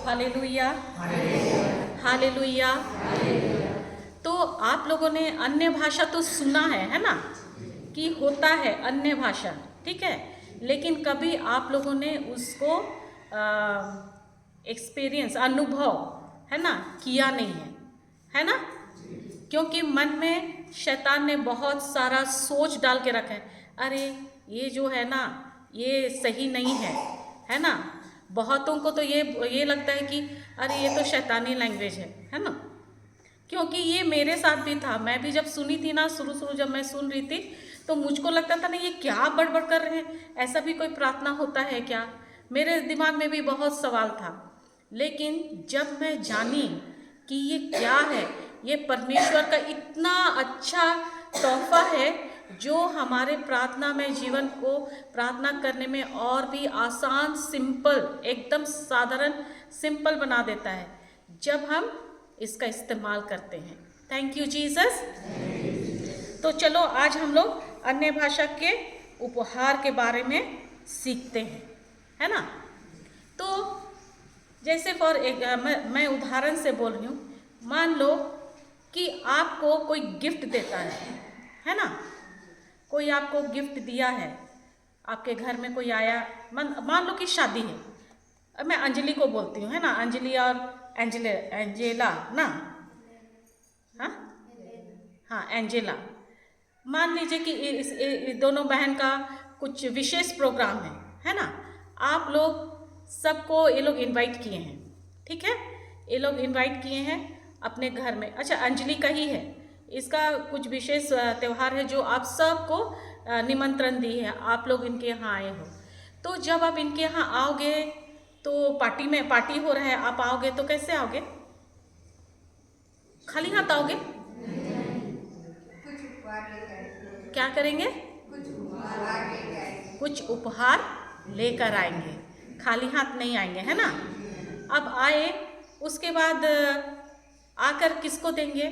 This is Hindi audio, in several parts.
Hallelujah, hallelujah. तो आप लोगों ने अन्य भाषा तो सुना है ना, कि होता है अन्य भाषा, ठीक है, लेकिन कभी आप लोगों ने उसको एक्सपीरियंस, अनुभव, है ना, किया नहीं है ना, क्योंकि मन में शैतान ने बहुत सारा सोच डाल के रखा है। अरे ये जो है ना, ये सही नहीं है ना। बहुतों को तो ये लगता है कि अरे ये तो शैतानी लैंग्वेज है ना, क्योंकि ये मेरे साथ भी था। मैं भी जब सुनी थी ना, शुरू जब मैं सुन रही थी, तो मुझको लगता था ना, ये क्या बड़बड़ कर रहे हैं, ऐसा भी कोई प्रार्थना होता है क्या। मेरे दिमाग में भी बहुत सवाल था। लेकिन जब मैं जानी कि ये क्या है, ये परमेश्वर का इतना अच्छा तोहफा है जो हमारे प्रार्थना में, जीवन को प्रार्थना करने में और भी आसान, सिंपल, एकदम साधारण सिंपल बना देता है जब हम इसका इस्तेमाल करते हैं। Thank you Jesus. तो चलो आज हम लोग अन्य भाषा के उपहार के बारे में सीखते हैं, है ना। तो जैसे मैं उदाहरण से बोल रही हूँ। मान लो कि आपको कोई गिफ्ट देता है ना, कोई आपको गिफ्ट दिया है, आपके घर में कोई आया, मान लो कि शादी है। मैं अंजलि को बोलती हूँ, है ना, अंजलि और एंजेला ना, हाँ हाँ एंजेला। मान लीजिए कि इस दोनों बहन का कुछ विशेष प्रोग्राम है ना। आप लोग सबको ये लोग इनवाइट किए हैं, ठीक है, ये लोग इनवाइट किए हैं अपने घर में। अच्छा, अंजलि का ही है, इसका कुछ विशेष त्यौहार है जो आप सबको निमंत्रण दी है, आप लोग इनके यहाँ आए हो। तो जब आप इनके यहाँ आओगे तो पार्टी हो रहा है, आप आओगे तो कैसे आओगे? खाली हाथ आओगे? क्या करेंगे? कुछ उपहार लेकर आएंगे, खाली हाथ नहीं आएंगे, है ना। अब आए, उसके बाद आकर किसको देंगे?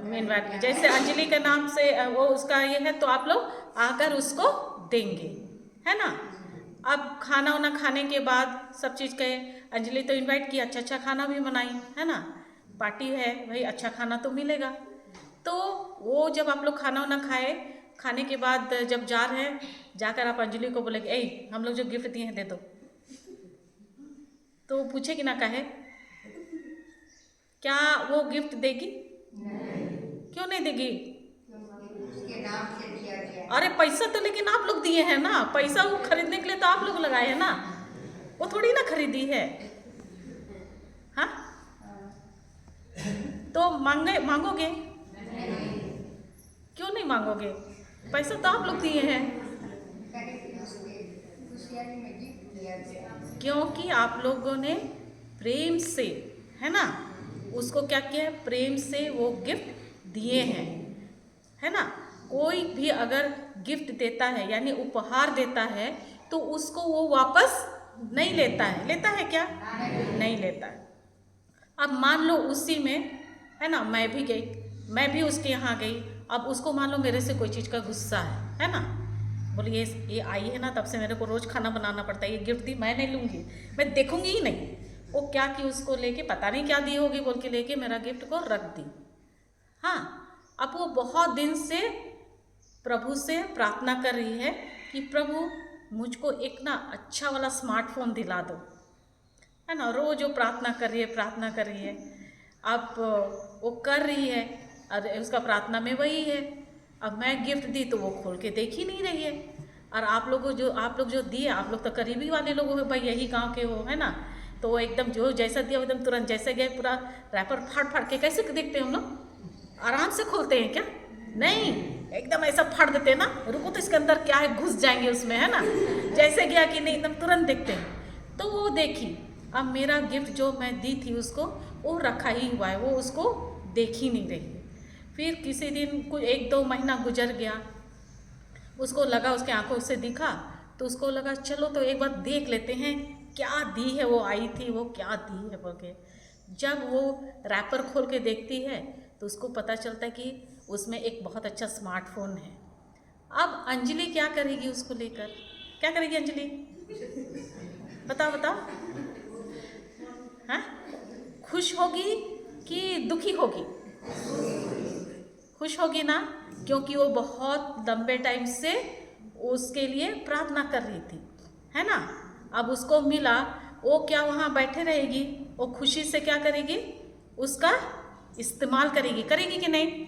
मेन बात, जैसे अंजलि के नाम से वो उसका ये है, तो आप लोग आकर उसको देंगे, है ना। अब खाना वाना खाने के बाद सब चीज़ कहे, अंजलि तो इनवाइट की, अच्छा खाना भी बनाई, है ना, पार्टी है भाई, अच्छा खाना तो मिलेगा। तो वो जब आप लोग खाना वाना खाने के बाद जब जा रहे हैं, जाकर आप अंजलि को बोलेंगे, ए हम लोग जो गिफ्ट दिए हैं दे दो, तो पूछेगी ना, कहे क्या वो गिफ्ट देगी? क्यों नहीं देगी? उसके नाम से दिया गया। अरे पैसा तो लेकिन आप लोग दिए हैं ना, पैसा वो खरीदने के लिए तो आप लोग लगाए हैं ना, वो थोड़ी ना खरीदी है। हाँ, तो मांगोगे? क्यों नहीं मांगोगे? पैसा तो आप लोग दिए हैं। क्योंकि आप लोगों ने प्रेम से, है ना, उसको क्या किया है, प्रेम से वो गिफ्ट दिए हैं, है ना। कोई भी अगर गिफ्ट देता है यानी उपहार देता है तो उसको वो वापस नहीं लेता है। लेता है क्या? नहीं लेता है। अब मान लो उसी में, है ना, मैं भी गई, मैं भी उसके यहाँ गई। अब उसको मान लो मेरे से कोई चीज़ का गुस्सा है ना, बोले ये आई है ना, तब से मेरे को रोज़ खाना बनाना पड़ता है, ये गिफ्ट दी, मैं नहीं लूँगी, मैं देखूँगी ही नहीं। वो क्या कि उसको लेके पता नहीं क्या दी होगी, बोल के लेके मेरा गिफ्ट को रख दी। हाँ, अब वो बहुत दिन से प्रभु से प्रार्थना कर रही है कि प्रभु मुझको एक ना अच्छा वाला स्मार्टफोन दिला दो, है ना। रोज वो प्रार्थना कर रही है। अब वो कर रही है, अरे उसका प्रार्थना में वही है। अब मैं गिफ्ट दी तो वो खोल के देख ही नहीं रही है। और आप लोग जो दिए, आप लोग तो करीबी वाले लोग हो भाई, यही गांव के हो, है ना। तो वो एकदम जो जैसा दिया एकदम तुरंत जैसे गए, पूरा रैपर फाड़ के कैसे देखते हैं हम लोग? आराम से खोलते हैं क्या? नहीं, एकदम ऐसा फाड़ देते हैं ना, रुको तो इसके अंदर क्या है, घुस जाएंगे उसमें, है ना। जैसे गया कि नहीं, एकदम तुरंत देखते हैं। तो वो देखी, अब मेरा गिफ्ट जो मैं दी थी उसको, वो रखा ही हुआ है, वो उसको देख ही नहीं रही है। फिर किसी दिन कुछ 1-2 महीना गुजर गया, उसको लगा, उसके आंखों से दिखा, तो उसको लगा चलो तो एक बार देख लेते हैं क्या दी है, वो आई थी वो क्या दी है बोल के। जब वो रैपर खोल के देखती है तो उसको पता चलता है कि उसमें एक बहुत अच्छा स्मार्टफोन है। अब अंजलि क्या करेगी उसको लेकर? क्या करेगी अंजलि? बताओ बताओ। हाँ, खुश होगी कि दुखी होगी? खुश होगी ना, क्योंकि वो बहुत लंबे टाइम से उसके लिए प्रार्थना कर रही थी, है ना। अब उसको मिला, वो क्या वहाँ बैठे रहेगी? वो खुशी से क्या करेगी? उसका इस्तेमाल करेगी, करेगी कि नहीं?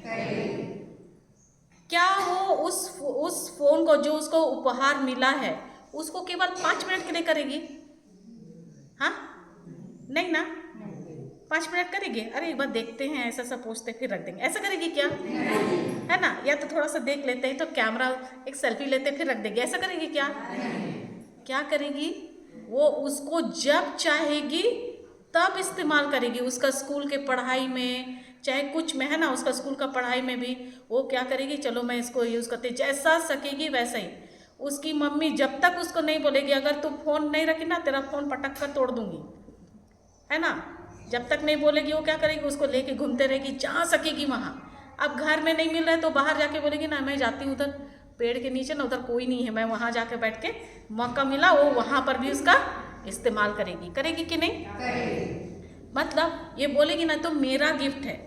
क्या वो उस फोन को जो उसको उपहार मिला है उसको केवल 5 मिनट के लिए करेगी? हाँ, नहीं ना। 5 मिनट करेगी? अरे एक बार देखते हैं, ऐसा सा पूछते फिर रख देंगे, ऐसा करेगी क्या? है ना। या तो थोड़ा सा देख लेते हैं, तो कैमरा एक सेल्फी लेते फिर रख देंगे, ऐसा करेगी क्या? क्या करेगी? वो उसको जब चाहेगी तब इस्तेमाल करेगी। उसका स्कूल के पढ़ाई में चाहे कुछ में, है ना, उसका स्कूल का पढ़ाई में भी वो क्या करेगी, चलो मैं इसको यूज़ करती, जैसा सकेगी वैसा ही। उसकी मम्मी जब तक उसको नहीं बोलेगी अगर तू फोन नहीं रखी ना तेरा फोन पटक कर तोड़ दूंगी, है ना, जब तक नहीं बोलेगी वो क्या करेगी, उसको लेके घूमते रहेगी जहाँ सकेगी वहाँ। अब घर में नहीं मिल रहा है तो बाहर जाके बोलेगी ना मैं जाती हूँ उधर पेड़ के नीचे ना, उधर कोई नहीं है, मैं वहाँ जाके बैठ के मौका मिला वो वहाँ पर भी उसका इस्तेमाल करेगी, करेगी कि नहीं? मतलब ये बोलेगी ना तो मेरा गिफ्ट है,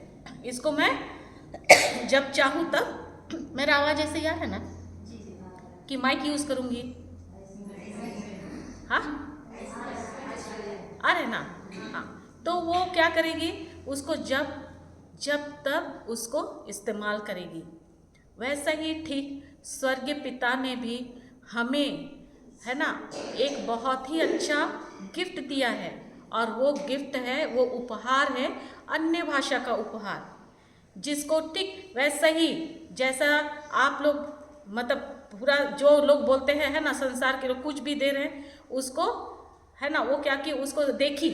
इसको मैं जब चाहूँ तब। मेरा आवाज़ ऐसे याद है ना कि माइक यूज़ करूँगी? हाँ, आ रहे ना। हाँ, तो वो क्या करेगी, उसको जब जब तब उसको इस्तेमाल करेगी। वैसा ही ठीक स्वर्गीय पिता ने भी हमें, है ना, एक बहुत ही अच्छा गिफ्ट दिया है, और वो गिफ्ट है, वो उपहार है अन्य भाषा का उपहार, जिसको ठीक वैसा ही जैसा आप लोग मतलब पूरा जो लोग बोलते हैं, है ना, संसार के लोग कुछ भी दे रहे हैं उसको, है ना, वो क्या कि उसको देखी,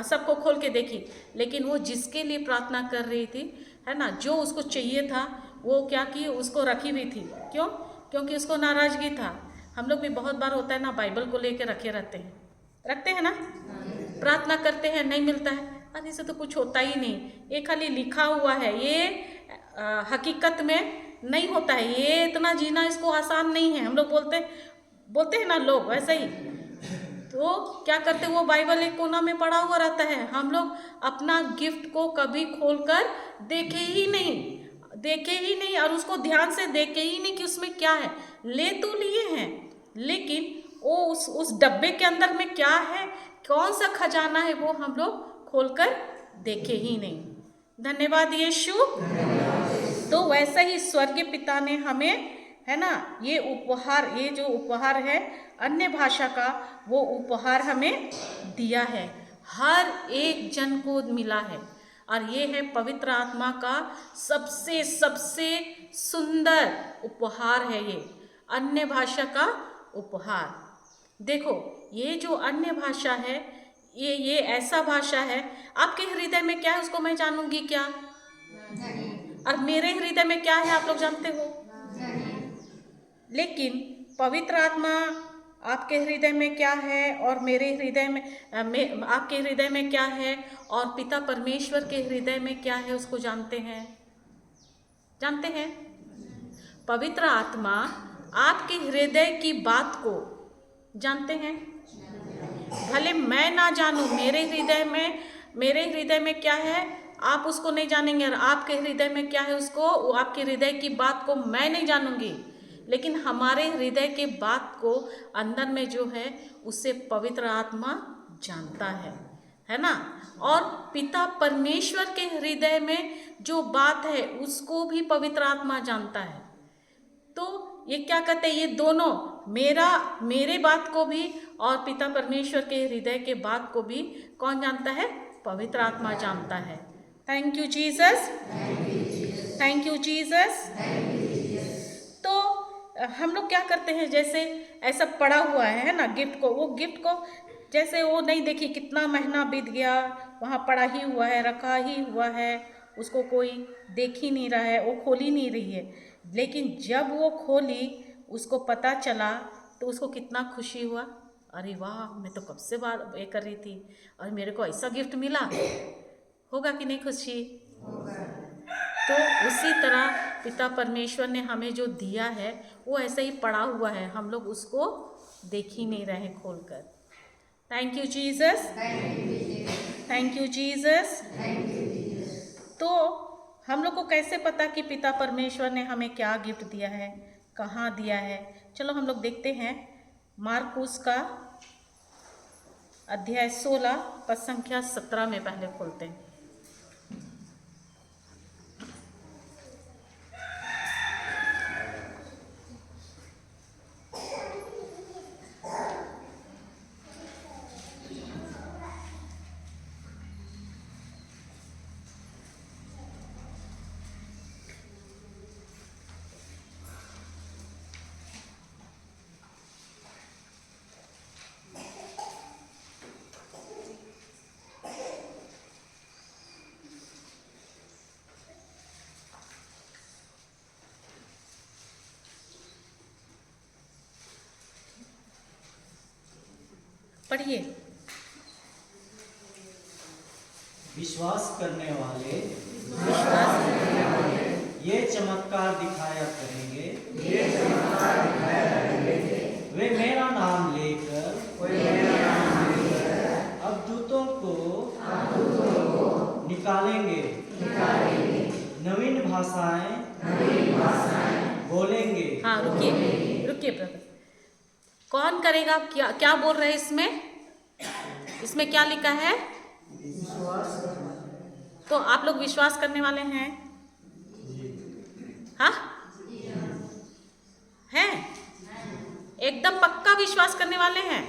सबको खोल के देखी, लेकिन वो जिसके लिए प्रार्थना कर रही थी, है ना, जो उसको चाहिए था वो क्या की उसको रखी हुई थी। क्यों? क्योंकि उसको नाराजगी था। हम लोग भी बहुत बार होता है ना, बाइबल को लेके रखे रहते हैं, रखते हैं ना, प्रार्थना करते हैं नहीं मिलता है, अरे इसे तो कुछ होता ही नहीं, ये खाली लिखा हुआ है, ये हकीकत में नहीं होता है, ये इतना जीना इसको आसान नहीं है, हम लोग बोलते हैं ना लोग, वैसे ही। तो क्या करते, वो बाइबल एक कोना में पड़ा हुआ रहता है, हम लोग अपना गिफ्ट को कभी खोलकर देखे ही नहीं, और उसको ध्यान से देखे ही नहीं कि उसमें क्या है। ले तो लिए हैं, लेकिन वो उस डब्बे के अंदर में क्या है, कौन सा खजाना है, वो हम लोग खोलकर देखे ही नहीं। धन्यवाद यीशु। तो वैसा ही स्वर्गीय पिता ने हमें, है ना, ये उपहार, ये जो उपहार है अन्य भाषा का, वो उपहार हमें दिया है, हर एक जन को मिला है, और ये है पवित्र आत्मा का सबसे सबसे सुंदर उपहार है, ये अन्य भाषा का उपहार। देखो, ये जो अन्य भाषा है, ये ऐसा भाषा है, आपके हृदय में क्या है उसको मैं जानूंगी क्या? और मेरे हृदय में क्या है आप लोग जानते हो? लेकिन पवित्र आत्मा आपके हृदय में क्या है और मेरे हृदय में आपके हृदय में क्या है और पिता परमेश्वर के हृदय में क्या है उसको जानते हैं? जानते हैं? पवित्र आत्मा आपके हृदय की बात को जानते हैं। भले मैं ना जानूं मेरे हृदय में क्या है आप उसको नहीं जानेंगे, और आपके हृदय में क्या है उसको, आपके हृदय की बात को मैं नहीं जानूंगी, लेकिन हमारे हृदय के बात को अंदर में जो है उससे पवित्र आत्मा जानता है ना। और पिता परमेश्वर के हृदय में जो बात है उसको भी पवित्र आत्मा जानता है। तो ये क्या कहते हैं, ये दोनों मेरे बात को भी और पिता परमेश्वर के हृदय के बात को भी कौन जानता है? पवित्र आत्मा जानता है। Thank you Jesus, thank you Jesus. तो हम लोग क्या करते हैं, जैसे ऐसा पड़ा हुआ है ना गिफ्ट को, वो गिफ्ट को जैसे वो नहीं देखी कितना महीना बीत गया, वहाँ पड़ा ही हुआ है, रखा ही हुआ है, उसको कोई देख ही नहीं रहा है, वो खोल ही नहीं रही है, लेकिन जब वो खोली उसको पता चला तो उसको कितना खुशी हुआ, अरे वाह मैं तो कब से बात ये कर रही थी और मेरे को ऐसा गिफ्ट मिला, होगा कि नहीं खुशी? तो उसी तरह पिता परमेश्वर ने हमें जो दिया है वो ऐसे ही पड़ा हुआ है, हम लोग उसको देख ही नहीं रहे खोलकर। Thank you Jesus, thank you Jesus. तो हम लोग को कैसे पता कि पिता परमेश्वर ने हमें क्या गिफ्ट दिया है, कहाँ दिया है? चलो हम लोग देखते हैं मार्कुस का अध्याय 16 पद संख्या 17 में पहले खोलते हैं। पढ़िए। विश्वास करने वाले ये चमत्कार दिखाया करेंगे, वे मेरा नाम लेकर अबदूतों को निकालेंगे, नवीन भाषाएं बोलेंगे। हाँ, रुकिए ब्रदर। कौन करेगा? क्या क्या बोल रहे हैं इसमें? इसमें क्या लिखा है? तो आप लोग विश्वास करने वाले हैं? हाँ, हैं? एकदम पक्का विश्वास करने वाले हैं?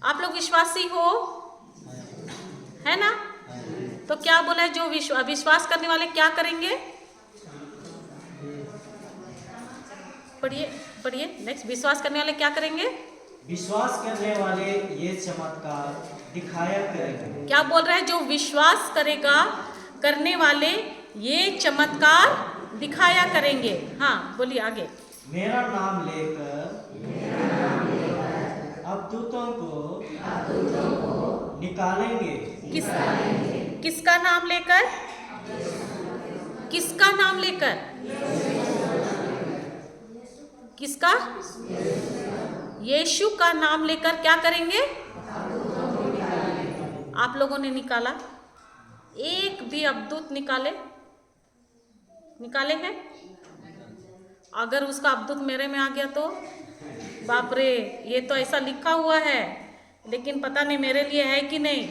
आप लोग विश्वासी हो, है ना? तो क्या बोला है? जो विश्वास करने वाले क्या करेंगे? पढ़िए नेक्स्ट। विश्वास करने वाले क्या करेंगे? विश्वास करने वाले ये चमत्कार दिखाया करेंगे। क्या बोल रहे हैं? जो विश्वास करेगा, करने वाले ये चमत्कार दिखाया करेंगे। हाँ, बोलिए आगे। मेरा नाम लेकर अबदूतों को निकालेंगे। किसका नाम लेकर? किसका नाम लेकर? किसका? यीशु का नाम लेकर क्या करेंगे? आप लोगों ने निकाला? एक भी अबदूत निकाले हैं? अगर उसका अबदूत मेरे में आ गया तो बाप रे, ये तो ऐसा लिखा हुआ है, लेकिन पता नहीं मेरे लिए है कि नहीं।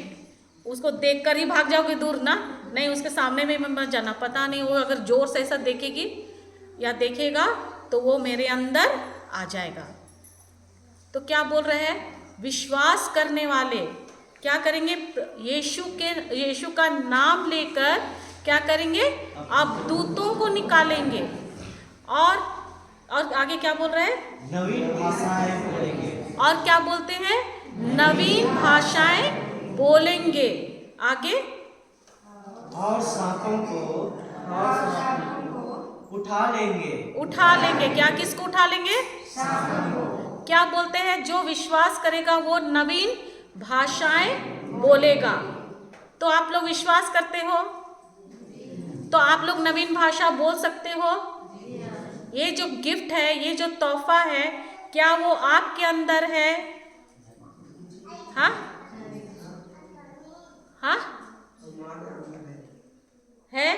उसको देखकर ही भाग जाओगे दूर ना? नहीं, उसके सामने में मत जाना। पता नहीं वो अगर जोर से ऐसा देखेगी या देखेगा तो वो मेरे अंदर आ जाएगा। तो क्या बोल रहे हैं? विश्वास करने वाले क्या करेंगे? यीशु का नाम लेकर क्या करेंगे? अबदूतों को निकालेंगे। और आगे क्या बोल रहे हैं? नवीन भाषाएं बोलेंगे। और क्या बोलते हैं? नवीन भाषाएं बोलेंगे। आगे? और सांपों को उठा लेंगे। क्या किसको उठा लेंगे? क्या बोलते हैं? जो विश्वास करेगा वो नवीन भाषाएं बोलेगा। तो आप लोग विश्वास करते हो? तो आप लोग नवीन भाषा बोल सकते हो? ये जो गिफ्ट है, ये जो तोहफा है, क्या वो आपके अंदर है? हाँ हाँ है।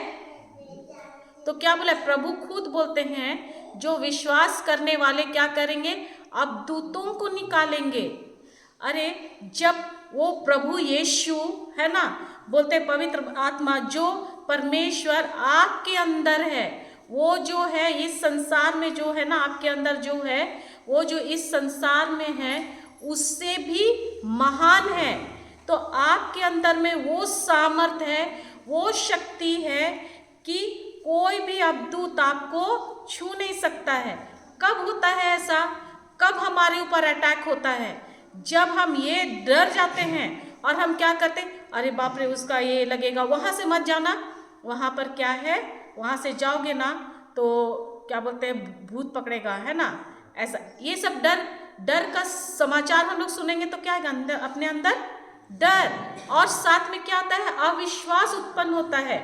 तो क्या बोले? प्रभु खुद बोलते हैं जो विश्वास करने वाले क्या करेंगे? अबदूतों को निकालेंगे। अरे जब वो प्रभु यीशु है ना, बोलते पवित्र आत्मा जो परमेश्वर आपके अंदर है, वो जो है इस संसार में जो है ना, आपके अंदर जो है, वो जो इस संसार में है उससे भी महान है। तो आपके अंदर में वो सामर्थ है, वो शक्ति है कि कोई भी अबदूत आपको छू नहीं सकता है। कब होता है ऐसा? कब हमारे ऊपर अटैक होता है? जब हम ये डर जाते हैं और हम क्या करते हैं? अरे बाप रे, उसका ये लगेगा, वहाँ से मत जाना। वहाँ पर क्या है? वहाँ से जाओगे ना तो क्या बोलते हैं, भूत पकड़ेगा, है ना? ऐसा ये सब डर का समाचार हम लोग सुनेंगे तो क्या है? अंदर, अपने अंदर डर, और साथ में क्या आता है? अविश्वास उत्पन्न होता है।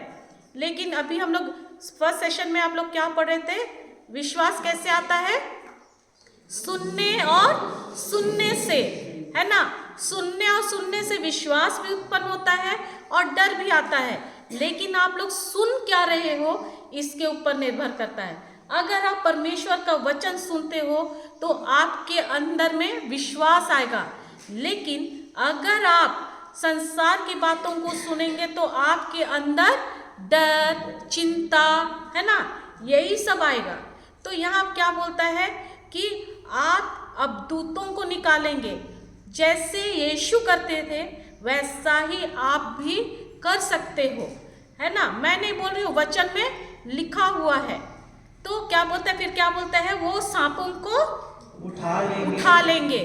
लेकिन अभी हम लोग फर्स्ट सेशन में आप लोग क्या पढ़ रहे थे? विश्वास कैसे आता है? सुनने और सुनने से, है ना। सुनने और सुनने से विश्वास भी उत्पन्न होता है और डर भी आता है, लेकिन आप लोग सुन क्या रहे हो इसके ऊपर निर्भर करता है। अगर आप परमेश्वर का वचन सुनते हो तो आपके अंदर में विश्वास आएगा, लेकिन अगर आप संसार की बातों को सुनेंगे तो आपके अंदर डर, चिंता, है ना, यही सब आएगा। तो यहाँ क्या बोलता है कि आप अब दूतों को निकालेंगे, जैसे यीशु करते थे वैसा ही आप भी कर सकते हो, है ना। मैं नहीं बोल रही हूँ, वचन में लिखा हुआ है। तो क्या बोलता है, फिर क्या बोलता है, वो सांपों को उठा लेंगे।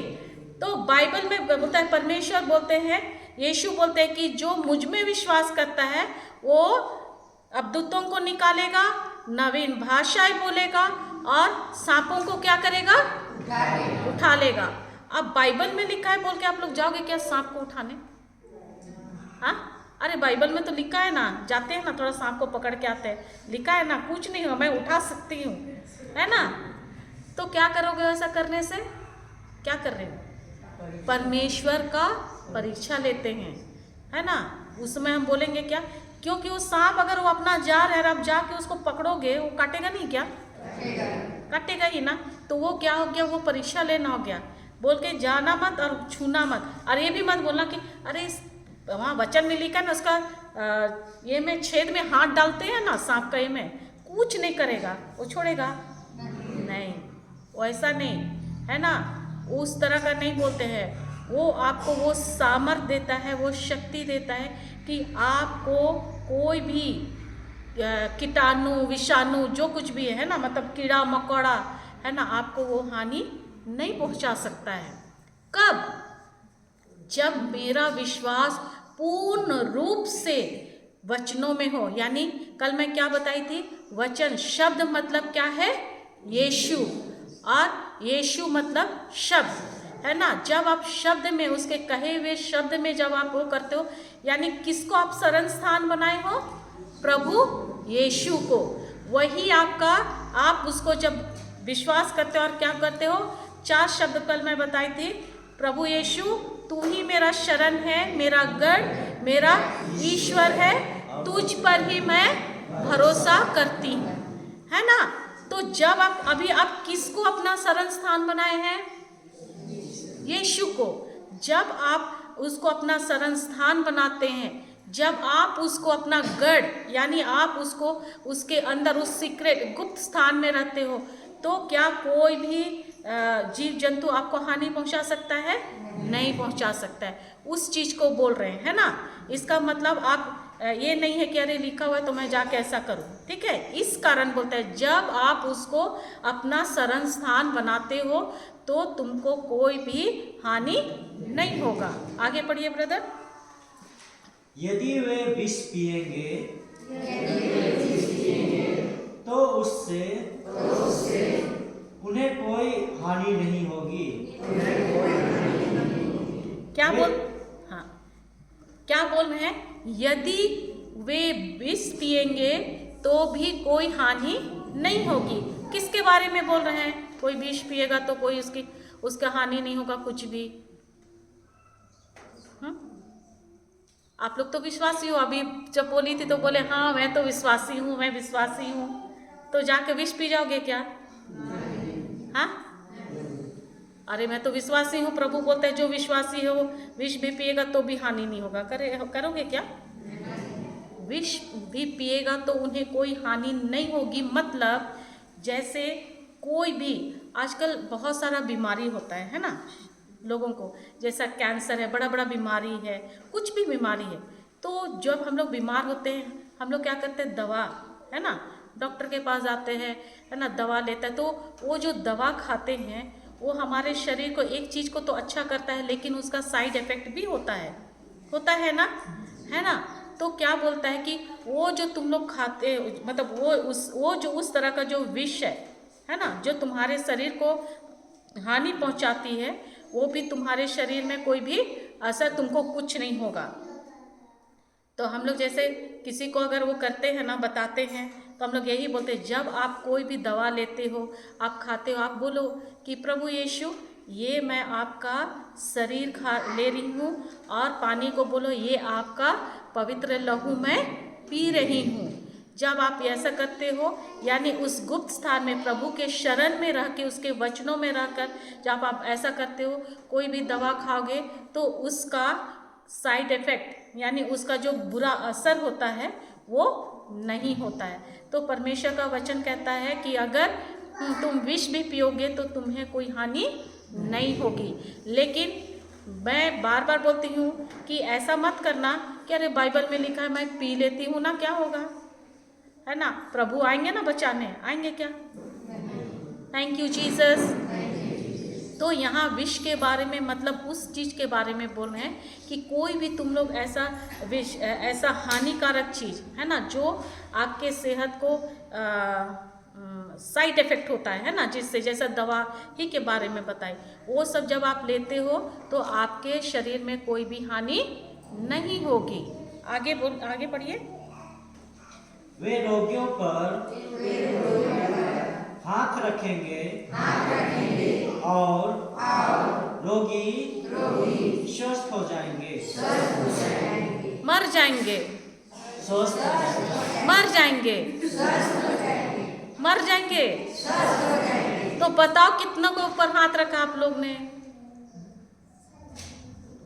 तो बाइबल में बोलता है, परमेश्वर बोलते हैं, यीशु बोलते हैं कि जो मुझ में विश्वास करता है वो अब दूतों को निकालेगा, नवीन भाषाएं बोलेगा और सांपों को क्या करेगा, उठा लेगा। अब बाइबल में लिखा है बोल के आप लोग जाओगे क्या सांप को उठाने? हाँ, अरे बाइबल में तो लिखा है ना, जाते हैं ना थोड़ा सांप को पकड़ के आते हैं, लिखा है ना, कुछ नहीं हो, मैं उठा सकती हूँ, है ना। तो क्या करोगे ऐसा करने से? क्या कर रहे हो? परमेश्वर का परीक्षा लेते हैं, है ना। उसमें हम बोलेंगे क्या, क्योंकि वो सांप अगर वो अपना जा रहा है, आप जाके उसको पकड़ोगे, वो काटेगा नहीं क्या? काटेगा ही ना। तो वो क्या हो गया, वो परीक्षा लेना हो गया। बोल के जाना मत और छूना मत। और ये भी मत बोलना कि अरे वहाँ वचन में लिखा है ना, उसका ये में छेद में हाथ डालते हैं ना सांप का, ये में कुछ नहीं करेगा, वो छोड़ेगा नहीं, वैसा नहीं, है ना। उस तरह का नहीं बोलते हैं। वो आपको वो सामर्थ्य देता है, वो शक्ति देता है कि आपको कोई भी कीटाणु, विषाणु, जो कुछ भी है ना, मतलब कीड़ा मकोड़ा, है ना, आपको वो हानि नहीं पहुंचा सकता है। कब? जब मेरा विश्वास पूर्ण रूप से वचनों में हो। यानी कल मैं क्या बताई थी, वचन शब्द मतलब क्या है, यीशु, और यीशु मतलब शब्द, है ना। जब आप शब्द में, उसके कहे हुए शब्द में जब आप वो करते हो, यानी किसको आप शरण स्थान बनाए हो, प्रभु यीशु को, वही आपका, आप उसको जब विश्वास करते हो और क्या करते हो, 4 शब्द कल मैं बताई थी, प्रभु यीशु तू ही मेरा शरण है, मेरा गढ़, मेरा ईश्वर है, तुझ पर ही मैं भरोसा करती हूँ, है ना। तो जब आप किसको अपना शरण स्थान बनाए हैं, यीशु को। जब आप उसको अपना शरण स्थान बनाते हैं, जब आप उसको अपना गढ़, यानी आप उसको उसके अंदर उस सीक्रेट गुप्त स्थान में रहते हो, तो क्या कोई भी जीव जंतु आपको हानि पहुंचा सकता है? नहीं पहुंचा सकता है। उस चीज को बोल रहे हैं, है ना। इसका मतलब आप ये नहीं है कि अरे लिखा हुआ है तो मैं जाके ऐसा करूं, ठीक है। इस कारण बोलते हैं जब आप उसको अपना शरण स्थान बनाते हो तो तुमको कोई भी हानि नहीं होगा। आगे पढ़िए ब्रदर। यदि वे विष पिएंगे तो उससे उन्हें कोई हानि नहीं होगी। क्या बोल, हाँ, क्या बोल रहे हैं, यदि वे विष पिएंगे तो भी कोई हानि नहीं होगी। किसके बारे में बोल रहे हैं? कोई विष पिएगा तो कोई उसका हानि नहीं होगा कुछ भी। आप लोग तो विश्वासी हो। अभी जब बोली थी तो बोले हाँ मैं तो विश्वासी हूँ, मैं विश्वासी हूँ। तो जाके विष पी जाओगे क्या? हाँ, अरे मैं तो विश्वासी हूँ। प्रभु बोलते हैं जो विश्वासी हो विष भी पिएगा तो भी हानि नहीं होगा। करोगे क्या? विष भी पिएगा तो उन्हें कोई हानि नहीं होगी। मतलब जैसे कोई भी आजकल बहुत सारा बीमारी होता है ना लोगों को, जैसा कैंसर है, बड़ा बड़ा बीमारी है, कुछ भी बीमारी है। तो जब हम लोग बीमार होते हैं हम लोग क्या करते हैं, दवा, है ना, डॉक्टर के पास जाते हैं, है ना, दवा लेते हैं। तो वो जो दवा खाते हैं वो हमारे शरीर को एक चीज़ को तो अच्छा करता है, लेकिन उसका साइड इफेक्ट भी होता है ना, है ना। तो क्या बोलता है कि वो जो तुम लोग खाते, मतलब वो जो उस तरह का जो विष है ना, जो तुम्हारे शरीर को हानि पहुंचाती है, वो भी तुम्हारे शरीर में कोई भी असर, तुमको कुछ नहीं होगा। तो हम लोग जैसे किसी को अगर वो करते हैं ना, बताते हैं, तो हम लोग यही बोलते हैं जब आप कोई भी दवा लेते हो, आप खाते हो, आप बोलो कि प्रभु यीशु ये मैं आपका शरीर खा ले रही हूँ, और पानी को बोलो ये आपका पवित्र लहू मैं पी रही हूँ। जब आप ऐसा करते हो, यानी उस गुप्त स्थान में प्रभु के शरण में रह के, उसके वचनों में रहकर जब आप ऐसा करते हो, कोई भी दवा खाओगे तो उसका साइड इफेक्ट यानी उसका जो बुरा असर होता है वो नहीं होता है। तो परमेश्वर का वचन कहता है कि अगर तुम विष भी पियोगे तो तुम्हें कोई हानि नहीं होगी। लेकिन मैं बार बार बोलती हूँ कि ऐसा मत करना कि अरे बाइबल में लिखा है मैं पी लेती हूँ ना, क्या होगा, है ना। प्रभु आएंगे ना बचाने, आएंगे क्या? Thank you Jesus. तो यहाँ विष के बारे में मतलब उस चीज़ के बारे में बोल रहे हैं कि कोई भी तुम लोग ऐसा विष, ऐसा हानिकारक चीज़ है ना जो आपके सेहत को साइड इफेक्ट होता है ना, जिससे जैसा दवा ही के बारे में बताए, वो सब जब आप लेते हो तो आपके शरीर में कोई भी हानि नहीं होगी। आगे पढ़िए। वे रोगियों पर हाथ रखेंगे और रोगी स्वस्थ हो जाएंगे। मर जाएंगे, स्वस्थ हो जाएंगे। मर जाएंगे, मर जाएंगे। तो बताओ कितनों के ऊपर हाथ रखा आप लोग ने?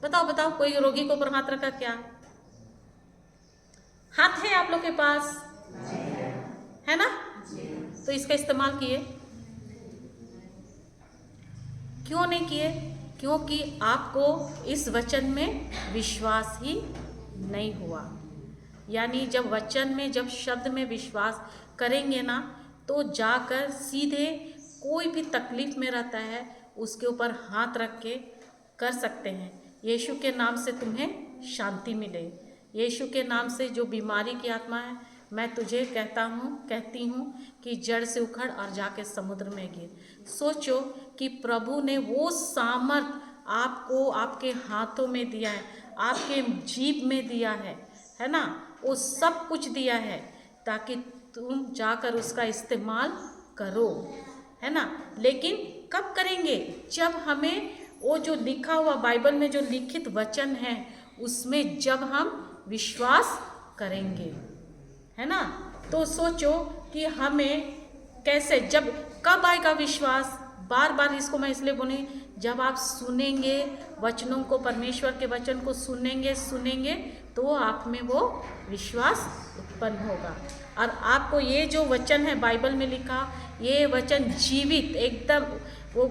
बताओ कोई रोगी के ऊपर हाथ रखा क्या? हाथ है आप लोग के पास, है ना? तो इसका इस्तेमाल किए? क्यों नहीं किए? क्योंकि आपको इस वचन में विश्वास ही नहीं हुआ। यानी जब वचन में, जब शब्द में विश्वास करेंगे ना, तो जाकर सीधे कोई भी तकलीफ में रहता है उसके ऊपर हाथ रख के कर सकते हैं। यीशु के नाम से तुम्हें शांति मिले। यीशु के नाम से जो बीमारी की आत्मा है, मैं तुझे कहती हूँ कि जड़ से उखड़ और जाके समुद्र में गिर। सोचो कि प्रभु ने वो सामर्थ आपको आपके हाथों में दिया है, आपके जीभ में दिया है ना, वो सब कुछ दिया है ताकि तुम जाकर उसका इस्तेमाल करो, है ना। लेकिन कब करेंगे? जब हमें वो जो लिखा हुआ बाइबल में जो लिखित वचन है उसमें जब हम विश्वास करेंगे, है ना। तो सोचो कि हमें कैसे, जब कब आएगा विश्वास? बार बार इसको मैं इसलिए बोली, जब आप सुनेंगे वचनों को, परमेश्वर के वचन को सुनेंगे तो आप में वो विश्वास उत्पन्न होगा। और आपको ये जो वचन है बाइबल में लिखा, ये वचन जीवित, एकदम वो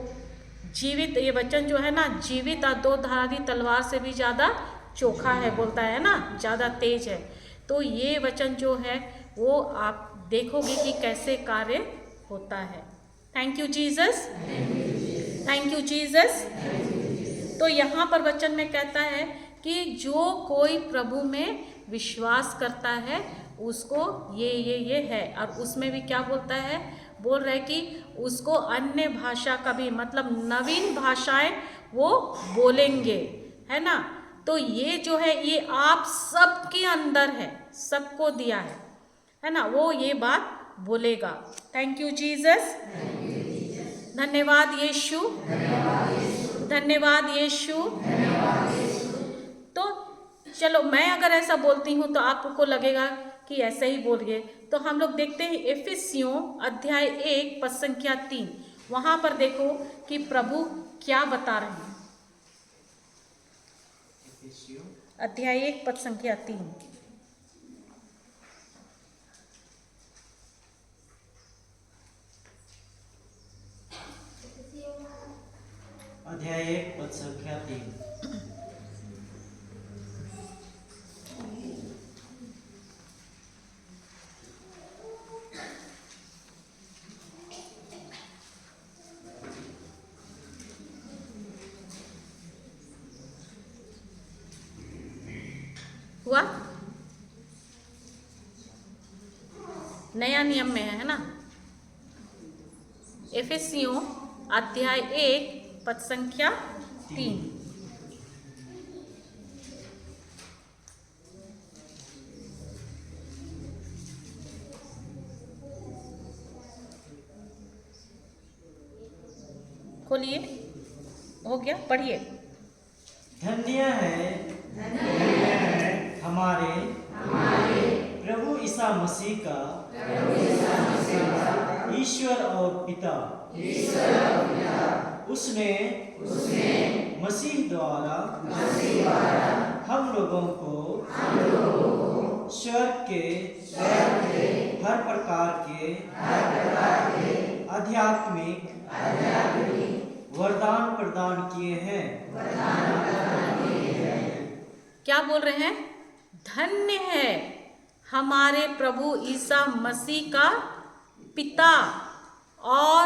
जीवित, ये वचन जो है ना जीवित और दो धारी तलवार से भी ज़्यादा चोखा है, बोलता है ना, ज़्यादा तेज है। तो ये वचन जो है वो आप देखोगे कि कैसे कार्य होता है। Thank you Jesus, thank you Jesus. तो यहाँ पर वचन में कहता है कि जो कोई प्रभु में विश्वास करता है उसको ये है। और उसमें भी क्या बोलता है? बोल रहा है कि उसको अन्य भाषा का भी मतलब नवीन भाषाएं वो बोलेंगे, है ना। तो ये जो है ये आप सबके अंदर है, सबको दिया है ना, वो ये बात बोलेगा। थैंक यू जीसस, धन्यवाद यीशु, धन्यवाद यीशु। तो चलो मैं अगर ऐसा बोलती हूँ तो आपको लगेगा कि ऐसा ही बोल गए। तो हम लोग देखते हैं एफिसियों अध्याय 1 पद संख्या 3, वहाँ पर देखो कि प्रभु क्या बता रहे हैं। अध्याय 1 पद संख्या 3। अध्याय 1 पद संख्या 3। हुआ? नया नियम में है ना। एफिसियों अध्याय 1 पद संख्या 3। खोलिए। पढ़िए। धन्य है हमारे प्रभु ईसा मसीह का ईश्वर और पिता। उसने मसीह द्वारा हम लोगों को स्वर्ग के हर प्रकार के आध्यात्मिक वरदान प्रदान किए हैं। क्या बोल रहे हैं? धन्य है हमारे प्रभु ईसा मसीह का पिता और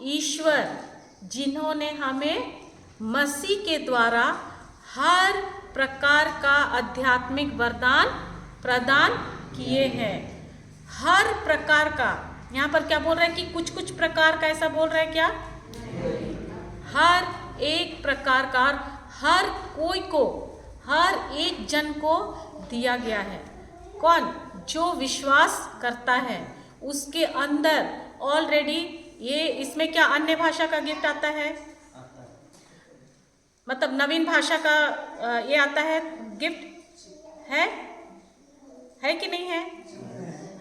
ईश्वर, जिन्होंने हमें मसीह के द्वारा हर प्रकार का आध्यात्मिक वरदान प्रदान किए हैं। हर प्रकार का, यहाँ पर क्या बोल रहा है कि कुछ कुछ प्रकार का, ऐसा बोल रहा है क्या? हर एक प्रकार का, हर कोई को, हर एक जन को दिया गया है। कौन? जो विश्वास करता है उसके अंदर ऑलरेडी ये, इसमें क्या अन्य भाषा का गिफ्ट आता है? मतलब नवीन भाषा का ये आता है गिफ्ट, है कि नहीं है?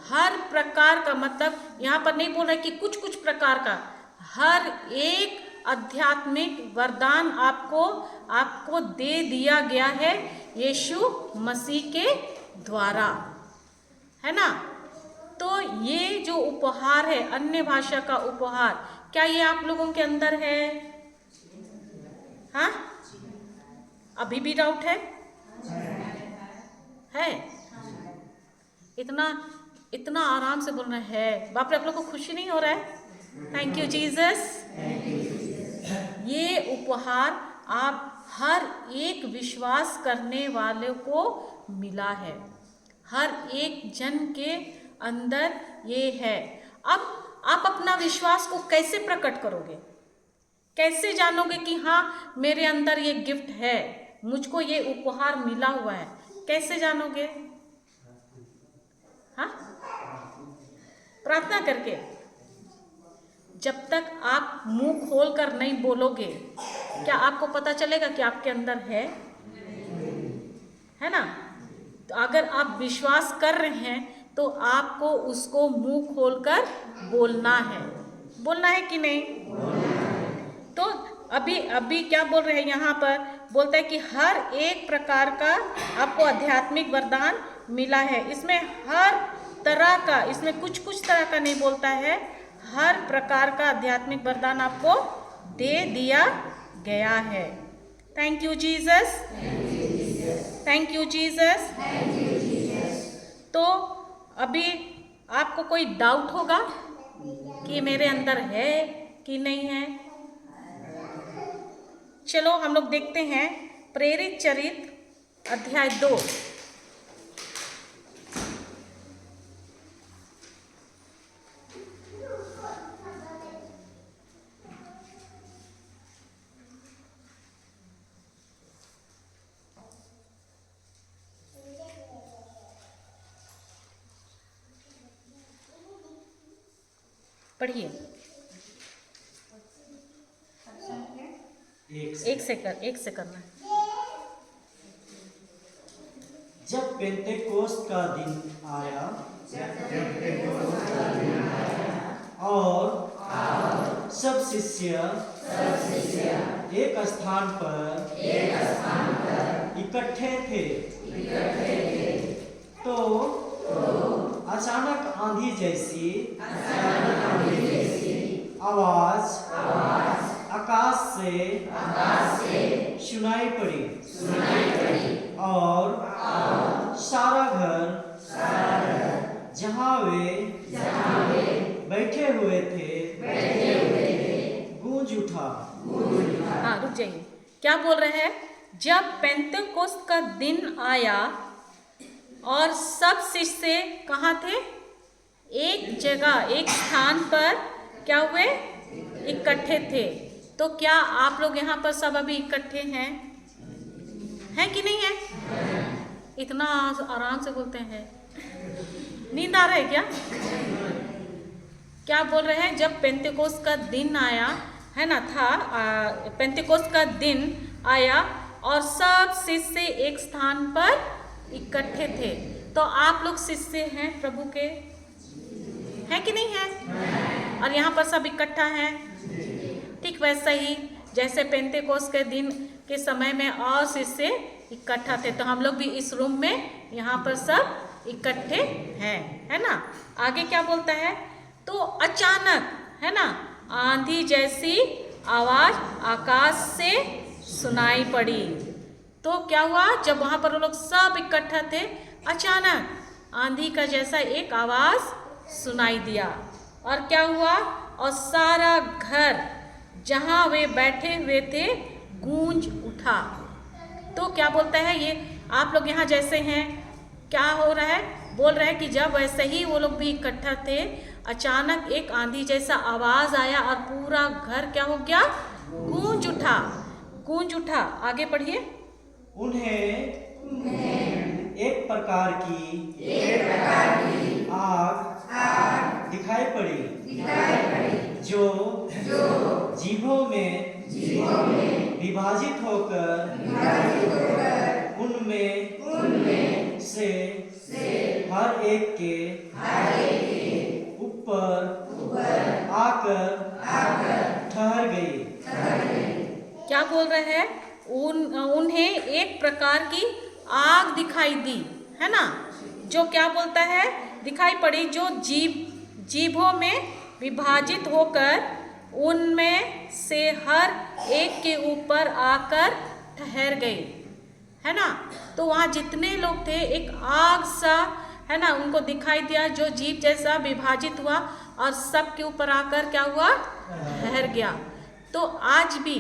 हर प्रकार का, मतलब यहाँ पर नहीं बोल रहा है कि कुछ कुछ प्रकार का, हर एक आध्यात्मिक वरदान आपको दे दिया गया है यीशु मसीह के द्वारा, है ना? तो ये जो उपहार है, अन्य भाषा का उपहार, क्या ये आप लोगों के अंदर है? हाँ? अभी भी डाउट है? इतना आराम से बोलना है। बाप रे, आप लोग को खुशी नहीं हो रहा है? Thank you Jesus. ये उपहार आप हर एक विश्वास करने वाले को मिला है। हर एक जन के अंदर ये है। अब आप अपना विश्वास को कैसे प्रकट करोगे? कैसे जानोगे कि हाँ मेरे अंदर ये गिफ्ट है, मुझको ये उपहार मिला हुआ है? कैसे जानोगे? हाँ? प्रार्थना करके। जब तक आप मुंह खोलकर नहीं बोलोगे, क्या आपको पता चलेगा कि आपके अंदर है ना? तो अगर आप विश्वास कर रहे हैं तो आपको उसको मुंह खोलकर बोलना है कि नहीं? तो अभी क्या बोल रहे हैं यहाँ पर? बोलता है कि हर एक प्रकार का आपको आध्यात्मिक वरदान मिला है। इसमें हर तरह का, इसमें कुछ कुछ तरह का नहीं बोलता है, हर प्रकार का आध्यात्मिक वरदान आपको दे दिया गया है। Thank you Jesus, thank you Jesus. तो अभी आपको कोई डाउट होगा कि मेरे अंदर है कि नहीं है? चलो हम लोग देखते हैं प्रेरित चरित्र अध्याय 2। पढ़िए। एक से करना है। जब पेंतेकोस्त का दिन आया और सब शिष्य एक स्थान पर इकट्ठे थे, तो अचानक आंधी जैसी आवाज आकाश से सुनाई पड़ी और सारा घर जहाँ वे बैठे हुए थे गूंज उठा। हाँ, रुक जाइए। क्या बोल रहे हैं? जब पेंतेकोस्त का दिन आया और सब शिष्य कहाँ थे? एक जगह, एक स्थान पर क्या हुए? इकट्ठे थे। तो क्या आप लोग यहाँ पर सब अभी इकट्ठे हैं कि नहीं है? इतना आराम से बोलते हैं, नींद आ रहा है क्या? क्या बोल रहे हैं? जब पेंतेकोस्त का दिन आया है ना था, पेंतिकोस्त का दिन आया और सब शिष्य एक स्थान पर इकट्ठे थे। तो आप लोग शिष्य हैं प्रभु के, हैं कि नहीं है? और यहाँ पर सब इकट्ठा हैं। ठीक वैसा ही जैसे पेंतिकोस्त के दिन के समय में और शिष्य इकट्ठा थे, तो हम लोग भी इस रूम में यहाँ पर सब इकट्ठे हैं, है ना। आगे क्या बोलता है, तो अचानक, है ना, आंधी जैसी आवाज आकाश से सुनाई पड़ी। तो क्या हुआ, जब वहां पर वो लोग सब इकट्ठा थे, अचानक आंधी का जैसा एक आवाज सुनाई दिया। और क्या हुआ, और सारा घर जहां वे बैठे हुए थे गूंज उठा। तो क्या बोलता है ये, आप लोग यहाँ जैसे हैं, क्या हो रहा है, बोल रहा है कि जब वैसे ही वो लोग भी इकट्ठा थे, अचानक एक आंधी जैसा आवाज आया और पूरा घर क्या हो गया, गूंज उठा, गूंज उठा। आगे पढ़िए। उन्हें एक प्रकार की आग दिखाई पड़ी, जो जीभों में विभाजित होकर उनमें से हर एक के ऊपर आकर ठहर गई। क्या बोल रहे हैं, उन्हें एक प्रकार की आग दिखाई दी, है ना, जो क्या बोलता है, दिखाई पड़ी, जो जीभों में विभाजित होकर उनमें से हर एक के ऊपर आकर ठहर गई, है ना। तो वहाँ जितने लोग थे, एक आग सा, है ना, उनको दिखाई दिया, जो जीभ जैसा विभाजित हुआ और सब के ऊपर आकर क्या हुआ, ठहर गया। तो आज भी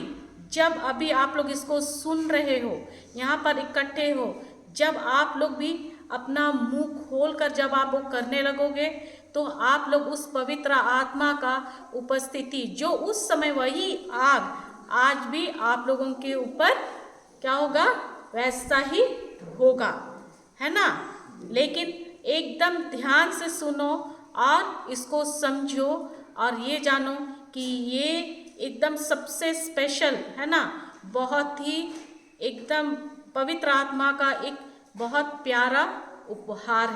जब अभी आप लोग इसको सुन रहे हो, यहाँ पर इकट्ठे हो, जब आप लोग भी अपना मुंह खोलकर जब आप वो करने लगोगे, तो आप लोग उस पवित्र आत्मा का उपस्थिति, जो उस समय वही आग आज भी आप लोगों के ऊपर क्या होगा, वैसा ही होगा, है ना। लेकिन एकदम ध्यान से सुनो और इसको समझो और ये जानो कि ये एकदम सबसे स्पेशल, है ना, बहुत ही एकदम पवित्र आत्मा का एक बहुत प्यारा उपहार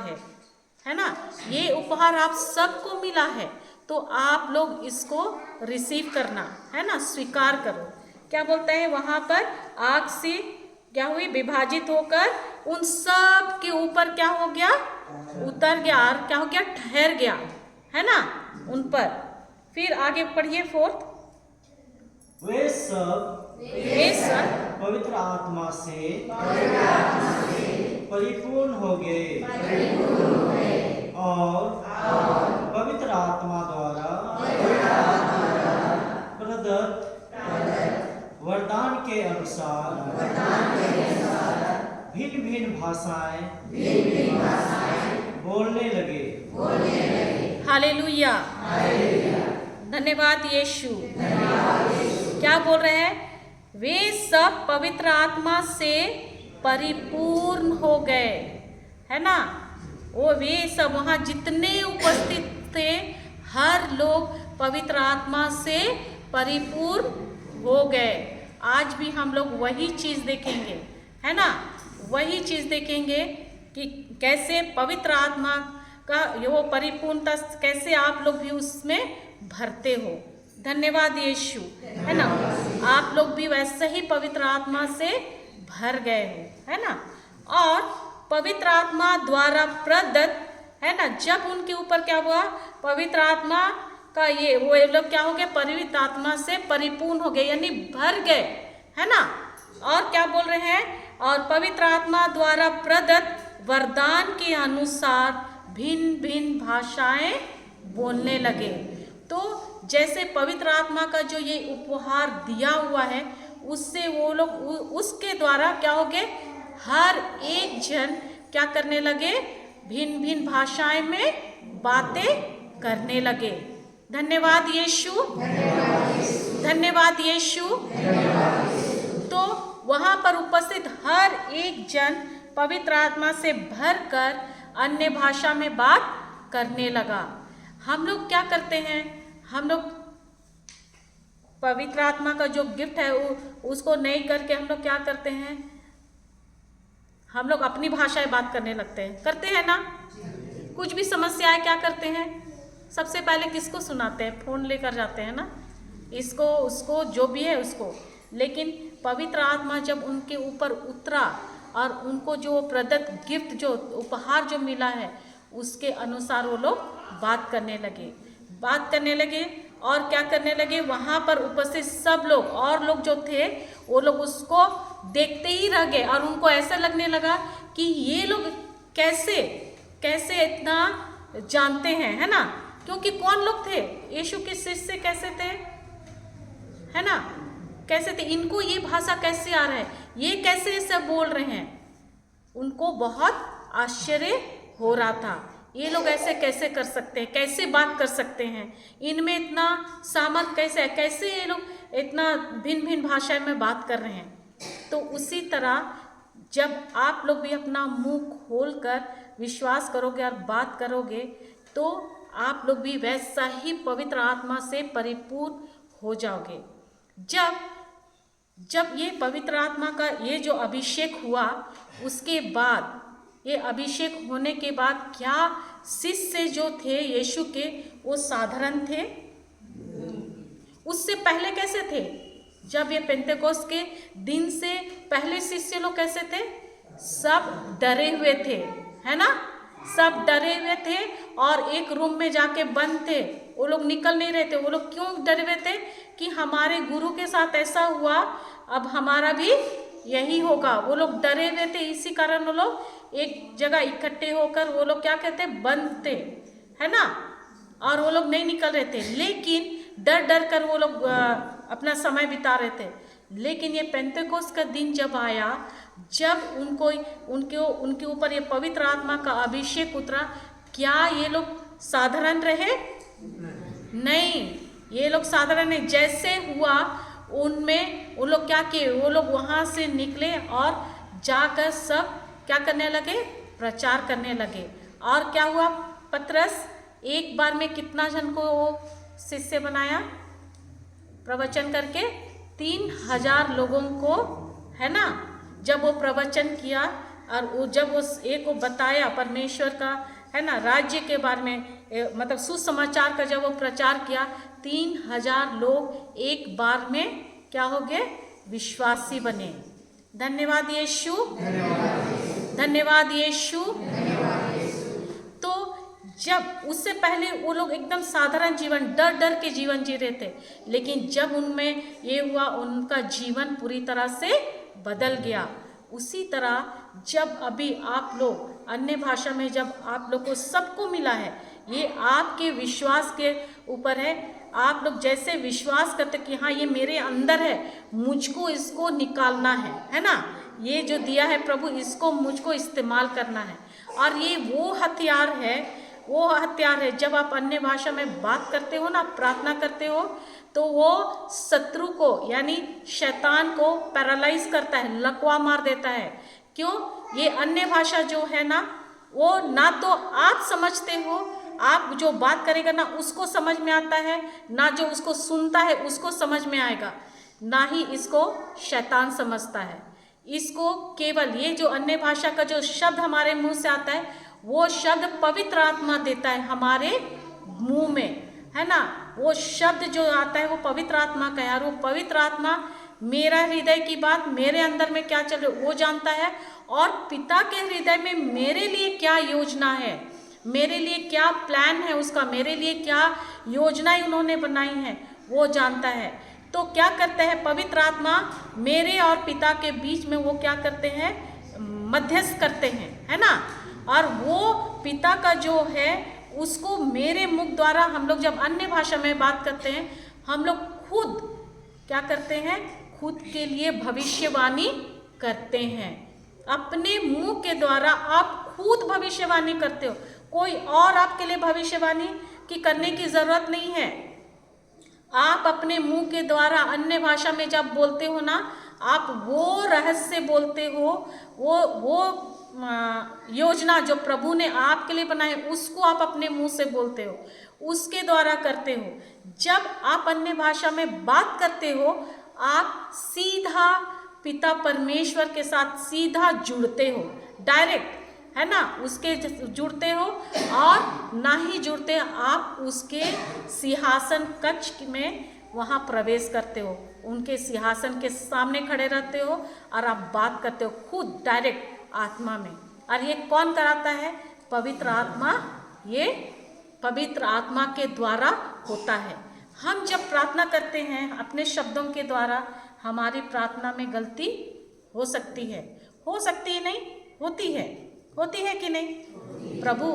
है ना। ये उपहार आप सबको मिला है, तो आप लोग इसको रिसीव करना, है ना, स्वीकार करो। क्या बोलता है वहाँ पर, आग से क्या हुई, विभाजित होकर उन सब के ऊपर क्या हो गया, उतर गया और क्या हो गया, ठहर गया, है ना, उन पर। फिर आगे पढ़िए 4। वे सब पवित्र आत्मा से परिपूर्ण हो गए और पवित्र आत्मा द्वारा प्रदत्त वरदान के अनुसार भिन्न भिन्न भाषाएं बोलने लगे। हालेलुया, धन्यवाद यीशु। क्या बोल रहे हैं, वे सब पवित्र आत्मा से परिपूर्ण हो गए, है ना। वो वे सब वहाँ जितने उपस्थित थे, हर लोग पवित्र आत्मा से परिपूर्ण हो गए। आज भी हम लोग वही चीज़ देखेंगे, है ना, वही चीज़ देखेंगे कि कैसे पवित्र आत्मा का वो परिपूर्णता, कैसे आप लोग भी उसमें भरते हो। धन्यवाद यीशु, है ना। आप लोग भी वैसे ही पवित्र आत्मा से भर गए हो, है ना। और पवित्र आत्मा द्वारा प्रदत्त, है ना, जब उनके ऊपर क्या हुआ, पवित्र आत्मा का ये वो लोग क्या हो गए, पवित्र आत्मा से परिपूर्ण हो गए, यानी भर गए, है ना। और क्या बोल रहे हैं, और पवित्र आत्मा द्वारा प्रदत्त वरदान के अनुसार भिन्न भिन्न भाषाएं बोलने लगे। तो जैसे पवित्र आत्मा का जो ये उपहार दिया हुआ है, उससे वो लोग उसके द्वारा क्या हो गए, हर एक जन क्या करने लगे, भिन्न भिन्न भाषाएं में बातें करने लगे। धन्यवाद यीशु, धन्यवाद यीशु। तो वहाँ पर उपस्थित हर एक जन पवित्र आत्मा से भरकर अन्य भाषा में बात करने लगा। हम लोग क्या करते हैं, हम लोग पवित्र आत्मा का जो गिफ्ट है उसको नहीं करके हम लोग क्या करते हैं, हम लोग अपनी भाषाएं बात करने लगते हैं, करते हैं ना। कुछ भी समस्या है क्या करते हैं, सबसे पहले किसको सुनाते हैं, फ़ोन लेकर जाते हैं ना, इसको उसको जो भी है उसको। लेकिन पवित्र आत्मा जब उनके ऊपर उतरा और उनको जो प्रदत्त गिफ्ट जो उपहार जो मिला है उसके अनुसार वो लोग बात करने लगे और क्या करने लगे, वहाँ पर उपस्थित सब लोग और लोग जो थे वो लोग उसको देखते ही रह गए और उनको ऐसा लगने लगा कि ये लोग कैसे इतना जानते हैं, है ना। क्योंकि कौन लोग थे, यीशु के शिष्य कैसे थे, है ना, कैसे थे, इनको ये भाषा कैसे आ रहा है, ये कैसे सब बोल रहे हैं, उनको बहुत आश्चर्य हो रहा था। ये लोग ऐसे कैसे कर सकते हैं, कैसे बात कर सकते हैं, इनमें इतना सामर्थ कैसे है, कैसे ये लोग इतना भिन्न भिन्न भाषा में बात कर रहे हैं। तो उसी तरह जब आप लोग भी अपना मुंह खोलकर विश्वास करोगे और बात करोगे तो आप लोग भी वैसा ही पवित्र आत्मा से परिपूर्ण हो जाओगे। जब ये पवित्र आत्मा का ये जो अभिषेक हुआ, उसके बाद ये अभिषेक होने के बाद क्या शिष्य जो थे यीशु के वो साधारण थे, उससे पहले कैसे थे, जब ये पेंतेकोस्त के दिन से पहले शिष्य लोग कैसे थे, सब डरे हुए थे, है ना, सब डरे हुए थे और एक रूम में जाके बंद थे, वो लोग निकल नहीं रहे थे। वो लोग क्यों डरे हुए थे कि हमारे गुरु के साथ ऐसा हुआ, अब हमारा भी यही होगा। वो लोग डरे हुए थे, इसी कारण वो लोग एक जगह इकट्ठे होकर वो लोग क्या कहते हैं, बंद थे, है ना, और वो लोग नहीं निकल रहे थे, लेकिन डर कर वो लोग अपना समय बिता रहे थे। लेकिन ये पेंतेकोस्त का दिन जब आया, जब उनके ऊपर ये पवित्र आत्मा का अभिषेक उतरा, क्या ये लोग साधारण रहे? नहीं, ये लोग साधारण नहीं। जैसे हुआ उनमें वो लोग क्या किए, वो लोग वहाँ से निकले और जाकर सब क्या करने लगे, प्रचार करने लगे। और क्या हुआ, पतरस एक बार में कितना जन को वो शिष्य बनाया, प्रवचन करके 3000 लोगों को, है ना। जब वो प्रवचन किया और वो जब उस एक को बताया परमेश्वर का, है ना, राज्य के बारे में, मतलब सुसमाचार का जब वो प्रचार किया, 3000 लोग एक बार में क्या हो गए, विश्वासी बने। धन्यवाद यीशु, धन्यवाद यीशु। तो जब उससे पहले वो लोग एकदम साधारण जीवन, डर के जीवन जी रहे थे, लेकिन जब उनमें ये हुआ, उनका जीवन पूरी तरह से बदल गया। उसी तरह जब अभी आप लोग अन्य भाषा में जब आप लोग को सबको मिला है, ये आपके विश्वास के ऊपर है। आप लोग जैसे विश्वास करते कि हाँ ये मेरे अंदर है, मुझको इसको निकालना है ना, ये जो दिया है प्रभु, इसको मुझको इस्तेमाल करना है। और ये वो हथियार है जब आप अन्य भाषा में बात करते हो ना, प्रार्थना करते हो, तो वो शत्रु को यानी शैतान को पैरालाइज करता है, लकवा मार देता है। क्यों? ये अन्य भाषा जो है ना, वो ना तो आप समझते हो, आप जो बात करेगा ना उसको समझ में आता है, ना जो उसको सुनता है उसको समझ में आएगा, ना ही इसको शैतान समझता है। इसको केवल ये जो अन्य भाषा का जो शब्द हमारे मुंह से आता है, वो शब्द पवित्र आत्मा देता है हमारे मुंह में, है ना। वो शब्द जो आता है वो पवित्र आत्मा का है, और वो पवित्र आत्मा मेरा हृदय की बात, मेरे अंदर में क्या चल रहा है वो जानता है, और पिता के हृदय में मेरे लिए क्या योजना है, मेरे लिए क्या प्लान है उसका, मेरे लिए क्या योजनाएं उन्होंने बनाई हैं, वो जानता है। तो क्या करते हैं पवित्र आत्मा, मेरे और पिता के बीच में वो क्या करते हैं, मध्यस्थ करते हैं, है ना। और वो पिता का जो है उसको मेरे मुख द्वारा हम लोग जब अन्य भाषा में बात करते हैं, हम लोग खुद क्या करते हैं, खुद के लिए भविष्यवाणी करते हैं। अपने मुंह के द्वारा आप खुद भविष्यवाणी करते हो, कोई और आपके लिए भविष्यवाणी की करने की जरूरत नहीं है। आप अपने मुंह के द्वारा अन्य भाषा में जब बोलते हो ना, आप वो रहस्य बोलते हो, वो योजना जो प्रभु ने आपके लिए बनाई उसको आप अपने मुंह से बोलते हो, उसके द्वारा करते हो। जब आप अन्य भाषा में बात करते हो, आप सीधा पिता परमेश्वर के साथ सीधा जुड़ते हो, डायरेक्ट, है ना, उसके जुड़ते हो, और ना ही जुड़ते, आप उसके सिंहासन कक्ष में वहाँ प्रवेश करते हो, उनके सिंहासन के सामने खड़े रहते हो और आप बात करते हो खुद डायरेक्ट आत्मा में। और ये कौन कराता है? पवित्र आत्मा। ये पवित्र आत्मा के द्वारा होता है। हम जब प्रार्थना करते हैं अपने शब्दों के द्वारा, हमारी प्रार्थना में गलती हो सकती है, हो सकती है नहीं, होती है कि नहीं? प्रभु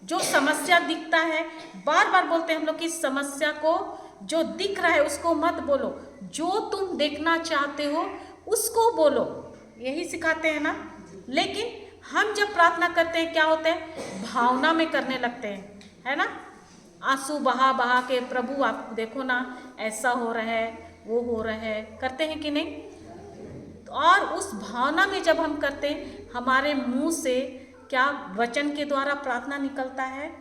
जो समस्या दिखता है, बार बार बोलते हैं हम लोग कि समस्या को, जो दिख रहा है उसको मत बोलो, जो तुम देखना चाहते हो उसको बोलो, यही सिखाते हैं ना। लेकिन हम जब प्रार्थना करते हैं क्या होता है? भावना में करने लगते हैं, है ना, आंसू बहा बहा के, प्रभु आप देखो ना ऐसा हो रहा है, वो हो रहा है, करते हैं कि नहीं? और उस भावना में जब हम करते हैं, हमारे मुंह से क्या वचन के द्वारा प्रार्थना निकलता है?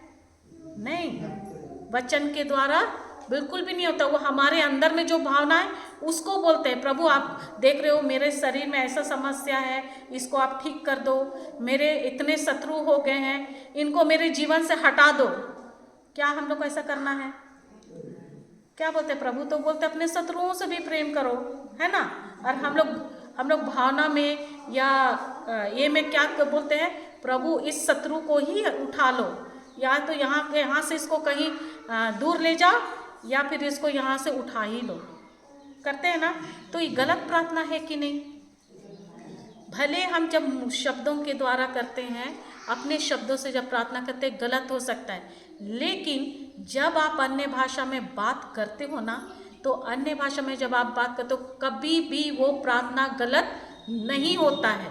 नहीं, वचन के द्वारा बिल्कुल भी नहीं होता। वो हमारे अंदर में जो भावना है उसको बोलते हैं, प्रभु आप देख रहे हो मेरे शरीर में ऐसा समस्या है, इसको आप ठीक कर दो, मेरे इतने शत्रु हो गए हैं, इनको मेरे जीवन से हटा दो। क्या हम लोग को ऐसा करना है? क्या बोलते हैं? प्रभु तो बोलते अपने शत्रुओं से भी प्रेम करो, है ना। और हम लोग भावना में या ये में क्या बोलते हैं? प्रभु इस शत्रु को ही उठा लो, या तो यहाँ से इसको कहीं दूर ले जाओ, या फिर इसको यहाँ से उठा ही लो, करते हैं ना। तो ये गलत प्रार्थना है कि नहीं? भले हम जब शब्दों के द्वारा करते हैं, अपने शब्दों से जब प्रार्थना करते हैं, गलत हो सकता है, लेकिन जब आप अन्य भाषा में बात करते हो ना, तो अन्य भाषा में जब आप बात करते हो, कभी भी वो प्रार्थना गलत नहीं होता है।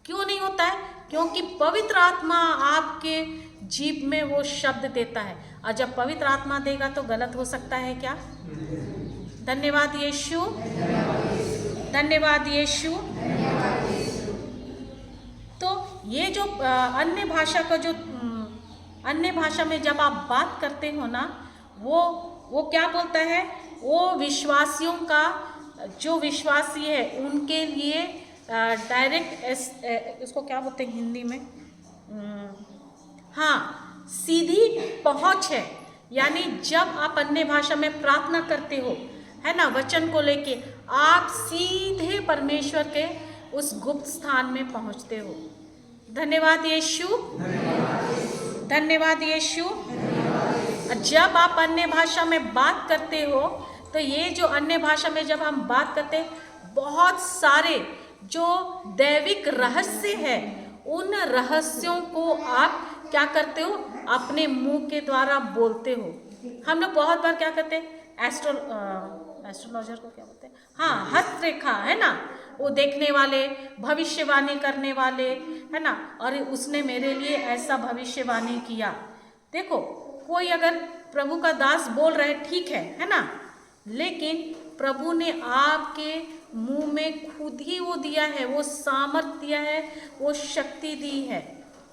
क्यों नहीं होता है? क्योंकि पवित्र आत्मा आपके जीभ में वो शब्द देता है, और जब पवित्र आत्मा देगा तो गलत हो सकता है क्या? धन्यवाद यीशु, धन्यवाद यीशु। तो ये जो अन्य भाषा का जो अन्य भाषा में जब आप बात करते हो ना, वो क्या बोलता है? वो विश्वासियों का, जो विश्वासी है उनके लिए डायरेक्ट, इसको क्या बोलते हैं हिंदी में? हाँ, सीधी पहुंच है। यानी जब आप अन्य भाषा में प्रार्थना करते हो, है ना, वचन को लेके, आप सीधे परमेश्वर के उस गुप्त स्थान में पहुंचते हो। धन्यवाद यीशु, धन्यवाद यीशु। जब आप अन्य भाषा में बात करते हो, तो ये जो अन्य भाषा में जब हम बात करते हैं, बहुत सारे जो दैविक रहस्य है, उन रहस्यों को आप क्या करते हो? अपने मुंह के द्वारा बोलते हो। हम लोग बहुत बार क्या करते हैं? एस्ट्रोलॉजर को क्या बोलते हैं? हाँ, हस्तरेखा, है ना, वो देखने वाले, भविष्यवाणी करने वाले, है ना, और उसने मेरे लिए ऐसा भविष्यवाणी किया। देखो, कोई अगर प्रभु का दास बोल रहे, ठीक है ना, लेकिन प्रभु ने आपके मुंह में खुद ही वो दिया है, वो सामर्थ दिया है, वो शक्ति दी है।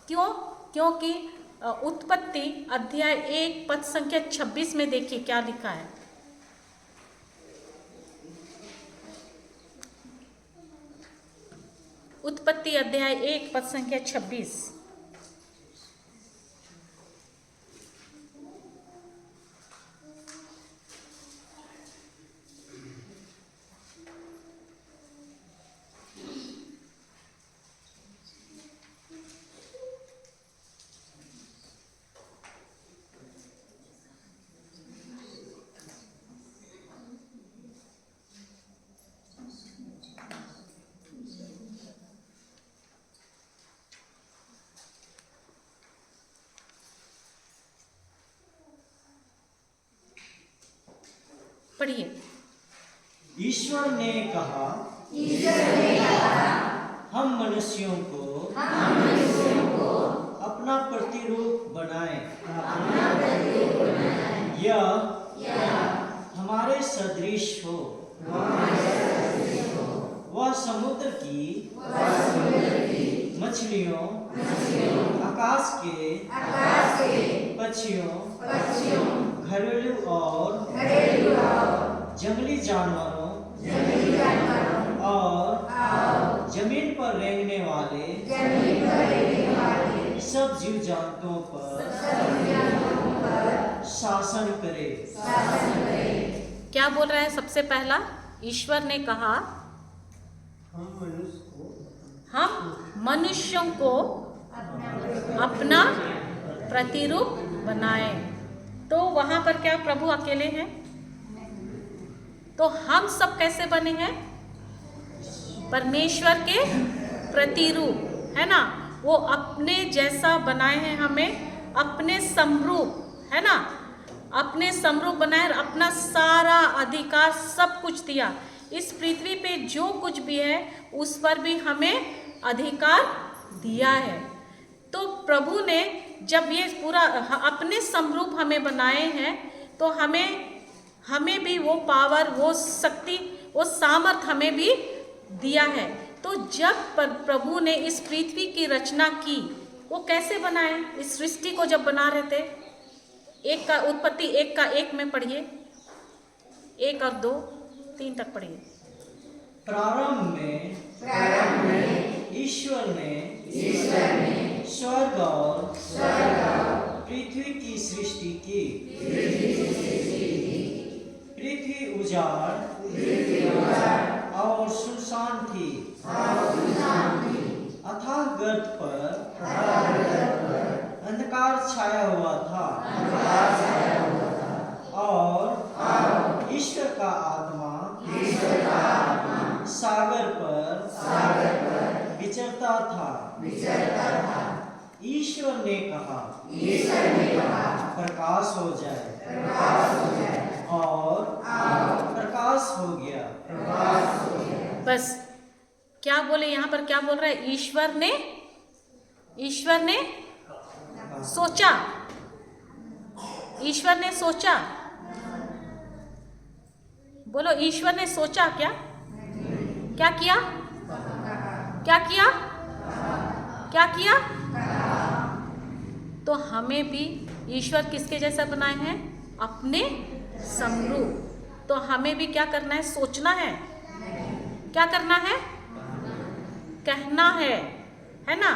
क्यों? क्योंकि उत्पत्ति अध्याय 1 पद संख्या 26 में देखिए क्या लिखा है। उत्पत्ति अध्याय 1 पद संख्या 26। पढ़िए। ईश्वर ने कहा, हम मनुष्यों को अपना प्रतिरूप बनाएं, यह हमारे सदृश हो। वह समुद्र की मछलियों, आकाश के पक्षियों घरेलू और जंगली जानवरों और जमीन पर रेंगने वाले सब जीव जंतुओं पर शासन करे। क्या बोल रहा है? सबसे पहला ईश्वर ने कहा हम मनुष्यों को अपना प्रतिरूप बनाए। तो वहां पर क्या प्रभु अकेले हैं? तो हम सब कैसे बने हैं? परमेश्वर के प्रतिरूप, है ना। वो अपने जैसा बनाए हैं, हमें अपने समरूप, है ना, अपने समरूप बनाए, अपना सारा अधिकार सब कुछ दिया। इस पृथ्वी पे जो कुछ भी है उस पर भी हमें अधिकार दिया है। तो प्रभु ने जब ये पूरा अपने समरूप हमें बनाए हैं तो हमें भी वो पावर, वो शक्ति, वो सामर्थ हमें भी दिया है। तो जब प्रभु ने इस पृथ्वी की रचना की, वो कैसे बनाए? इस सृष्टि को जब बना रहे थे, एक का उत्पत्ति 1:1 में पढ़िए, 1 और 2, 3 तक पढ़िए। प्रारंभ में ईश्वर ने स्वर्ग और पृथ्वी की सृष्टि की। पृथ्वी उजाड़ और सुनसान थी। अथाह गर्त पर अंधकार छाया हुआ था और ईश्वर का आत्मा सागर पर विचरता था। ईश्वर ने कहा प्रकाश हो जाए और प्रकाश हो गया। बस क्या बोले यहाँ पर? क्या बोल रहा है? ईश्वर ने सोचा। ईश्वर ने सोचा। बोलो, ईश्वर ने सोचा क्या? क्या किया? क्या किया? क्या किया? तो हमें भी ईश्वर किसके जैसा बनाए हैं? अपने समरूप। तो हमें भी क्या करना है? सोचना है। क्या करना है? कहना है ना।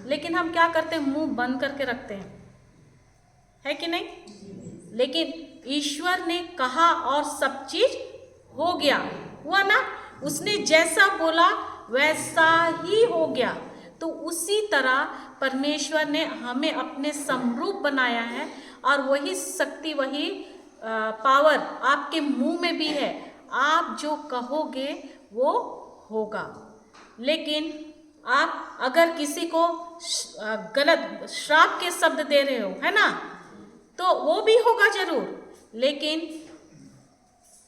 लेकिन हम क्या करते हैं? मुंह बंद करके रखते हैं, है कि नहीं? लेकिन ईश्वर ने कहा और सब चीज हो गया, हुआ ना। उसने जैसा बोला वैसा ही हो गया। तो उसी तरह परमेश्वर ने हमें अपने समरूप बनाया है और वही शक्ति, वही पावर आपके मुंह में भी है। आप जो कहोगे वो होगा। लेकिन आप अगर किसी को गलत श्राप के शब्द दे रहे हो, है ना, तो वो भी होगा जरूर, लेकिन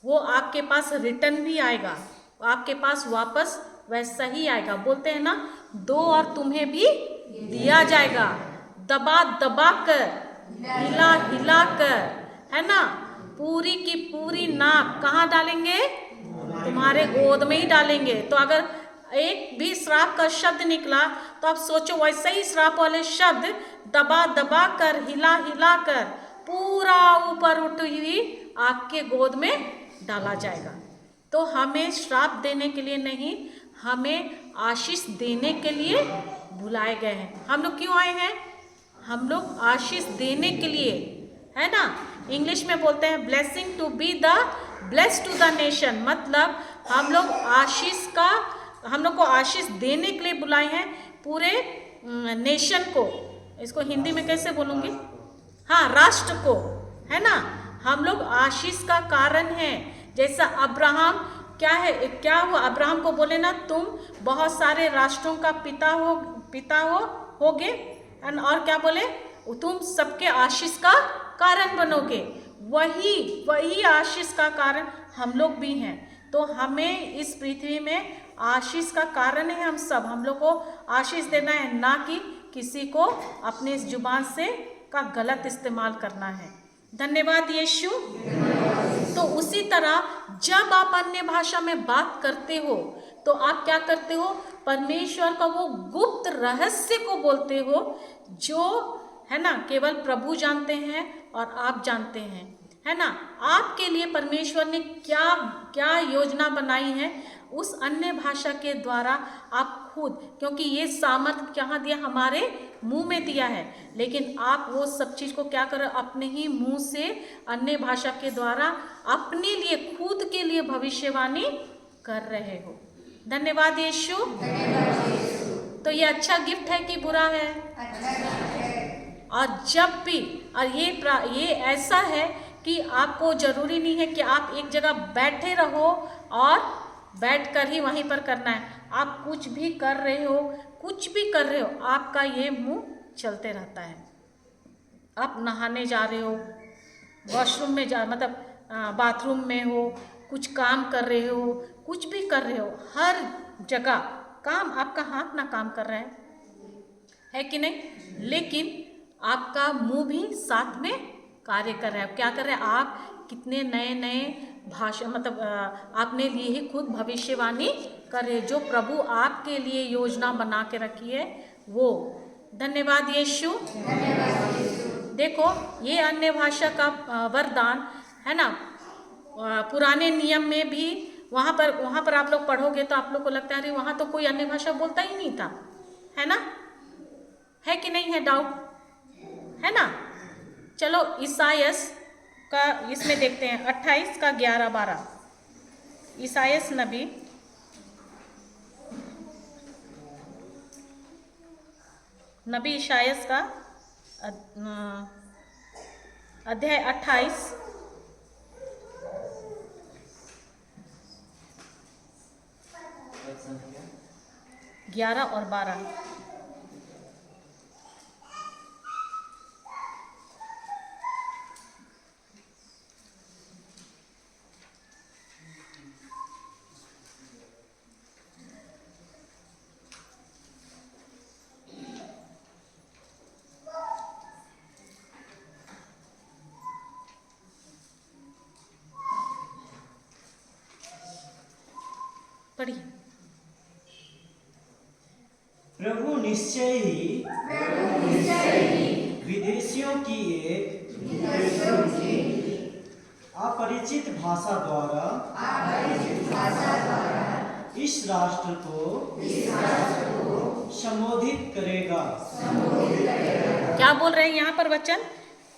वो आपके पास रिटर्न भी आएगा, आपके पास वापस वैसा ही आएगा। बोलते हैं ना, दो और तुम्हें भी दिया जाएगा, दबा दबा कर, हिला हिला कर, है ना। पूरी की पूरी नाप कहाँ डालेंगे? तुम्हारे गोद में ही डालेंगे। तो अगर एक भी श्राप का शब्द निकला तो आप सोचो वैसे ही श्राप वाले शब्द दबा दबा कर, हिला हिला कर पूरा ऊपर उठी हुई आपके गोद में डाला जाएगा। तो हमें श्राप देने के लिए नहीं, हमें आशीष देने के लिए बुलाए गए हैं। हम लोग क्यों आए हैं? हम लोग आशीष देने के लिए, है ना। इंग्लिश में बोलते हैं blessing to be the blessed to the nation. मतलब हम लोग को आशीष देने के लिए बुलाए हैं, पूरे नेशन को। इसको हिंदी में कैसे बोलूँगी? हाँ, राष्ट्र को, है ना। हम लोग आशीष का कारण हैं। जैसा अब्राहम क्या हुआ? अब्राहम को बोले ना, तुम बहुत सारे राष्ट्रों का पिता होगे। और क्या बोले? तुम सबके आशीष का कारण बनोगे। वही आशीष का कारण हम लोग भी हैं। तो हमें इस पृथ्वी में आशीष का कारण है। हम लोग को आशीष देना है, ना कि किसी को अपने इस जुबान से का गलत इस्तेमाल करना है। धन्यवाद यीशु। तो उसी तरह जब आप अन्य भाषा में बात करते हो तो आप क्या करते हो? परमेश्वर का वो गुप्त रहस्य को बोलते हो, जो है ना केवल प्रभु जानते हैं और आप जानते हैं। है ना, आपके लिए परमेश्वर ने क्या क्या योजना बनाई है उस अन्य भाषा के द्वारा आप खुद, क्योंकि ये सामर्थ कहाँ दिया, हमारे मुंह में दिया है, लेकिन आप वो सब चीज़ को क्या करो, अपने ही मुंह से अन्य भाषा के द्वारा अपने लिए खुद के लिए भविष्यवाणी कर रहे हो। धन्यवाद यीशु। तो ये अच्छा गिफ्ट है कि बुरा है? और जब भी, और ये ऐसा है कि आपको जरूरी नहीं है कि आप एक जगह बैठे रहो और बैठकर ही वहीं पर करना है। आप कुछ भी कर रहे हो, कुछ भी कर रहे हो, आपका ये मुंह चलते रहता है। आप नहाने जा रहे हो, वॉशरूम में बाथरूम में हो, कुछ काम कर रहे हो, कुछ भी कर रहे हो, हर जगह काम, आपका हाथ ना काम कर रहा है कि नहीं? लेकिन आपका मुंह भी साथ में कार्य कर रहा है। क्या कर रहे हैं आप? कितने नए नए भाषा, आपने लिए ही खुद भविष्यवाणी कर रहे, जो प्रभु आपके लिए योजना बना के रखी है वो। धन्यवाद यीशु। देखो, ये अन्य भाषा का वरदान है ना, पुराने नियम में भी वहाँ पर आप लोग पढ़ोगे तो आप लोग को लगता है अरे वहाँ तो कोई अन्य भाषा बोलता ही नहीं था, है ना? है कि नहीं है? डाउट है ना? चलो ईसायस का इसमें देखते हैं 28 का 11-12। ईसायस नबी ईसायस का अध्याय 28 11 और 12। पढ़िए। प्रभु निश्चय ही विदेशियों की एक अपरिचित भाषा द्वारा इस राष्ट्र को संबोधित करेगा। क्या बोल रहे हैं यहाँ पर वचन?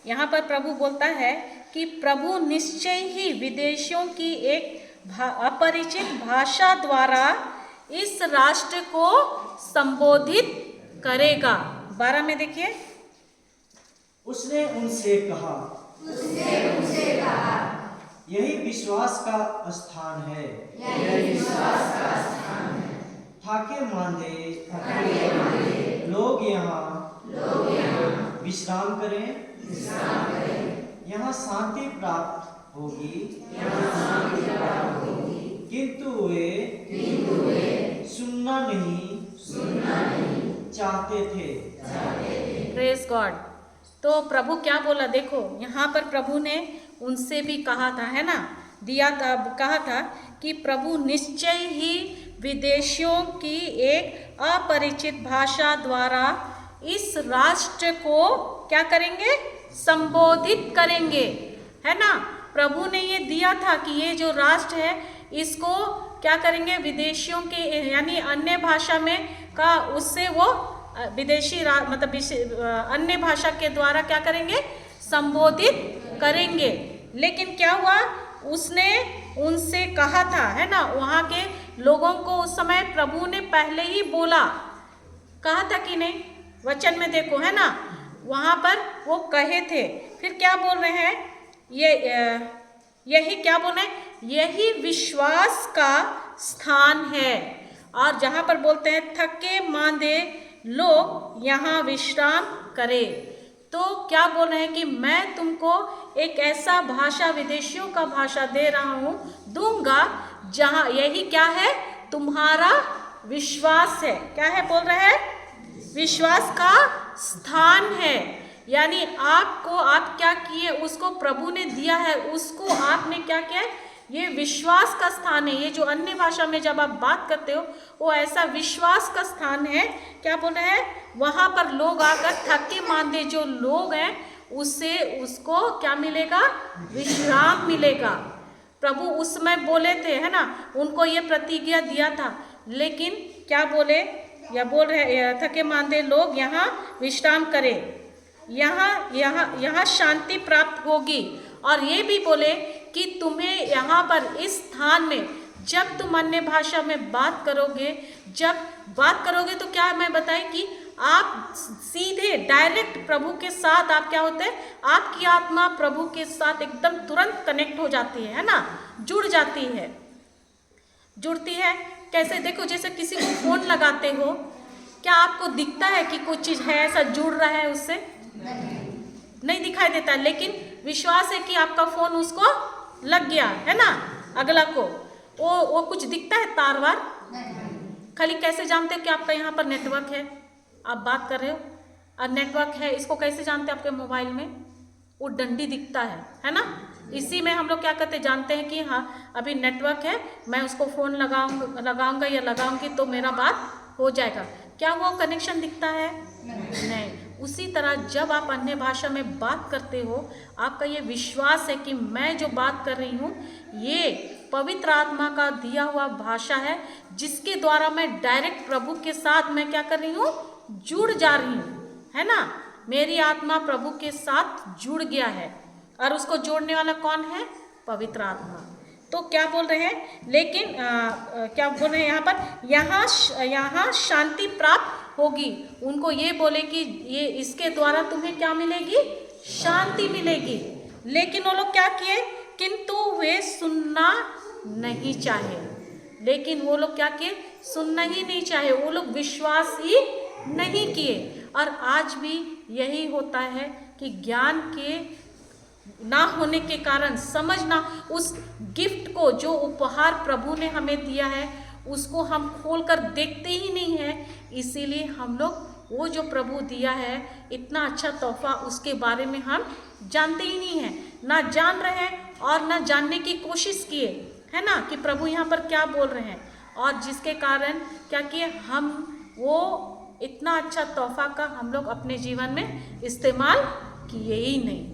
यहाँ पर प्रभु बोलता है कि प्रभु निश्चय ही विदेशियों की एक अपरिचित भाषा द्वारा इस राष्ट्र को संबोधित करेगा। 12 में देखिए, उसने उनसे कहा यही विश्वास का स्थान है, थाके मांदे लोग यहाँ विश्राम करें, यहाँ शांति प्राप्त होगी, किंतु वे सुनना नहीं चाहते थे। Praise God. तो प्रभु क्या बोला? देखो, यहाँ पर प्रभु ने उनसे भी कहा था, है ना, कहा था कि प्रभु निश्चय ही विदेशियों की एक अपरिचित भाषा द्वारा इस राष्ट्र को क्या करेंगे? संबोधित करेंगे, है ना। प्रभु ने ये दिया था कि ये जो राष्ट्र है इसको क्या करेंगे? विदेशियों के यानी अन्य भाषा में का उससे वो विदेशी अन्य भाषा के द्वारा क्या करेंगे? संबोधित करेंगे। लेकिन क्या हुआ? उसने उनसे कहा था, है ना, वहाँ के लोगों को उस समय प्रभु ने पहले ही बोला, कहा था कि नहीं? वचन में देखो, है ना, वहाँ पर वो कहे थे। फिर क्या बोल रहे हैं? यही क्या बोल रहे हैं? यही विश्वास का स्थान है। और जहाँ पर बोलते हैं थके मांदे लोग यहाँ विश्राम करें, तो क्या बोल रहे हैं कि मैं तुमको एक ऐसा भाषा, विदेशियों का भाषा दे रहा हूँ, दूंगा, जहाँ यही क्या है? तुम्हारा विश्वास है। क्या है बोल रहे हैं? विश्वास का स्थान है। यानी आपको, आप क्या किए? उसको प्रभु ने दिया है, उसको आपने क्या किया? ये विश्वास का स्थान है। ये जो अन्य भाषा में जब आप बात करते हो वो ऐसा विश्वास का स्थान है। क्या बोल रहे हैं? वहाँ पर लोग आकर थके मांदे जो लोग हैं उससे उसको क्या मिलेगा? विश्राम मिलेगा। प्रभु उस समय बोले थे, है ना, उनको ये प्रतिज्ञा दिया था, लेकिन क्या बोले? या बोल रहे थके मांदे लोग यहाँ विश्राम करें, यहाँ शांति प्राप्त होगी। और ये भी बोले कि तुम्हें यहाँ पर इस स्थान में जब तुम अन्य भाषा में बात करोगे, तो क्या मैं बताई कि आप सीधे डायरेक्ट प्रभु के साथ आप क्या होते हैं? आपकी आत्मा प्रभु के साथ एकदम तुरंत कनेक्ट हो जाती है ना, जुड़ जाती है। जुड़ती है कैसे? देखो, जैसे किसी को फोन लगाते हो, क्या आपको दिखता है कि कोई चीज है ऐसा जुड़ रहा है उससे? नहीं दिखाई देता, लेकिन विश्वास है कि आपका फोन उसको लग गया है ना, अगला को वो कुछ दिखता है तारवार? खाली कैसे जानते हो कि आपका यहाँ पर नेटवर्क है, आप बात कर रहे हो और नेटवर्क है, इसको कैसे जानते हैं? आपके मोबाइल में वो डंडी दिखता है ना। इसी में हम लोग क्या करते जानते हैं कि हाँ अभी नेटवर्क है, मैं उसको फ़ोन लगाऊंगा या लगाऊंगी तो मेरा बात हो जाएगा। क्या वो कनेक्शन दिखता है? नहीं। उसी तरह जब आप अन्य भाषा में बात करते हो, आपका ये विश्वास है कि मैं जो बात कर रही हूँ ये पवित्र आत्मा का दिया हुआ भाषा है, जिसके द्वारा मैं डायरेक्ट प्रभु के साथ मैं क्या कर रही हूँ? जुड़ जा रही हूँ, है ना। मेरी आत्मा प्रभु के साथ जुड़ गया है, और उसको जोड़ने वाला कौन है? पवित्र आत्मा। तो क्या बोल रहे हैं? लेकिन क्या बोल रहे हैं यहाँ पर? यहाँ शांति प्राप्त होगी। उनको ये बोले कि ये इसके द्वारा तुम्हें क्या मिलेगी? शांति मिलेगी। लेकिन वो लोग क्या किए? किंतु वे सुनना नहीं चाहे। लेकिन वो लोग क्या किए? सुनना ही नहीं चाहे, वो लोग विश्वास ही नहीं किए। और आज भी यही होता है कि ज्ञान के ना होने के कारण, समझना, उस गिफ्ट को जो उपहार प्रभु ने हमें दिया है उसको हम खोलकर देखते ही नहीं है। इसीलिए हम लोग वो जो प्रभु दिया है इतना अच्छा तोहफा, उसके बारे में हम जानते ही नहीं हैं, ना जान रहे हैं और ना जानने की कोशिश किए, है ना, कि प्रभु यहाँ पर क्या बोल रहे हैं। और जिसके कारण क्या किए? हम वो इतना अच्छा तोहफा का हम लोग अपने जीवन में इस्तेमाल किए ही नहीं।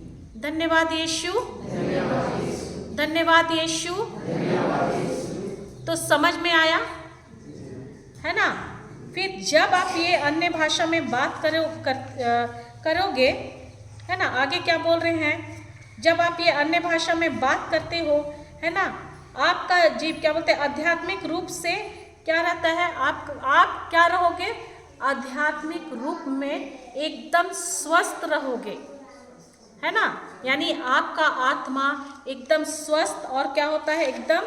धन्यवाद यीशु, धन्यवाद यीशु। तो समझ में आया है ना। फिर जब आप ये अन्य भाषा में बात करोगे, है ना, आगे क्या बोल रहे हैं? जब आप ये अन्य भाषा में बात करते हो, है ना, आपका जीव क्या बोलते हैं? आध्यात्मिक रूप से क्या रहता है? आप क्या रहोगे? आध्यात्मिक रूप में एकदम स्वस्थ रहोगे, है ना। यानी आपका आत्मा एकदम स्वस्थ और क्या होता है? एकदम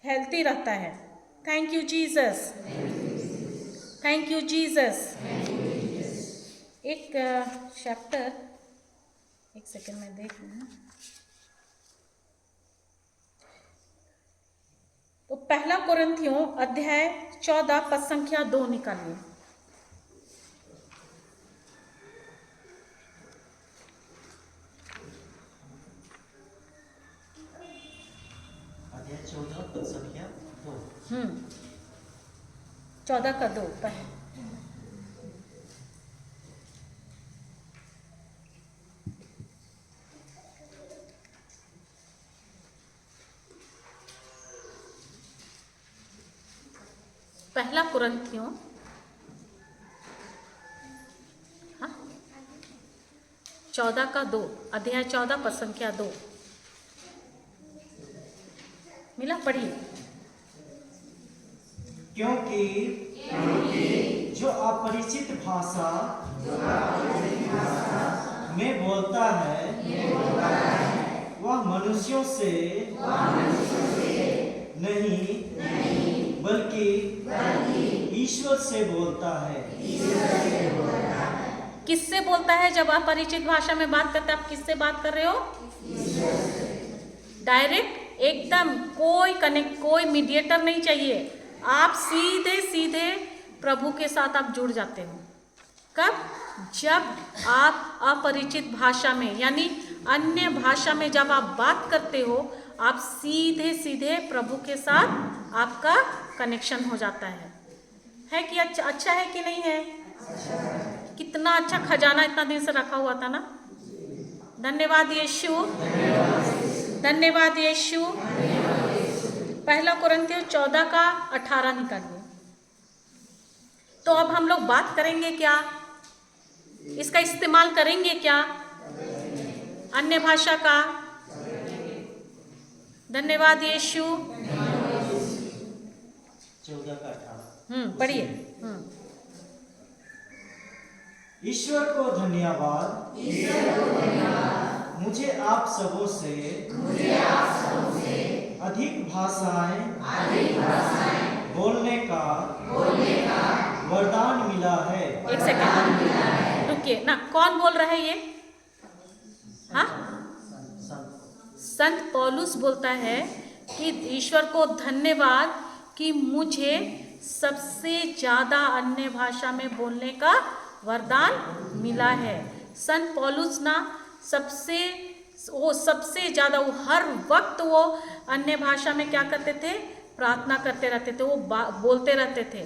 हेल्दी रहता है। Thank you Jesus, thank you Jesus. एक चैप्टर, एक सेकंड में देख लूँ। तो पहला कुरिन्थियों अध्याय 14 पद संख्या 2 निकालिए। अध्याय 14 पद संख्या 2। 14 का 2 पहले। पहला कुरिन्थियों 14 का 2, अध्याय 14 पद संख्या 2 मिला? पढ़िए। क्योंकि जो अपरिचित भाषा में बोलता है वह मनुष्यों से नहीं बल्कि ईश्वर से बोलता है। किससे बोलता है? जब आप परिचित भाषा में बात करते हैं, आप किससे बात कर रहे हो? डायरेक्ट, एकदम कोई मीडिएटर नहीं चाहिए। आप सीधे प्रभु के साथ आप जुड़ जाते हो। कब? जब आप अपरिचित भाषा में, यानी अन्य भाषा में जब आप बात करते हो, आप सीधे प्रभु के साथ आपका कनेक्शन हो जाता है कि अच्छा है कि नहीं है? कितना अच्छा खजाना इतना दिन से रखा हुआ था ना। धन्यवाद यीशु, धन्यवाद यीशु। पहला कुरिन्थियों 14 का 18 निकालिए। तो अब हम लोग बात करेंगे क्या, इसका इस्तेमाल करेंगे क्या, अन्य भाषा का। धन्यवाद यीशु। 14 का 18 पढ़िए। ईश्वर को धन्यवाद, मुझे आप सबों से अधिक भाषाएं बोलने का वरदान मिला है। एक सेकंड रुकिए ना, कौन बोल रहा है ये? हाँ, संत पौलुस बोलता है कि ईश्वर को धन्यवाद कि मुझे सबसे ज़्यादा अन्य भाषा में बोलने का वरदान मिला है। संत पौलुस ना सबसे ज़्यादा, वो हर वक्त वो अन्य भाषा में क्या करते थे? प्रार्थना करते रहते थे, वो बोलते रहते थे।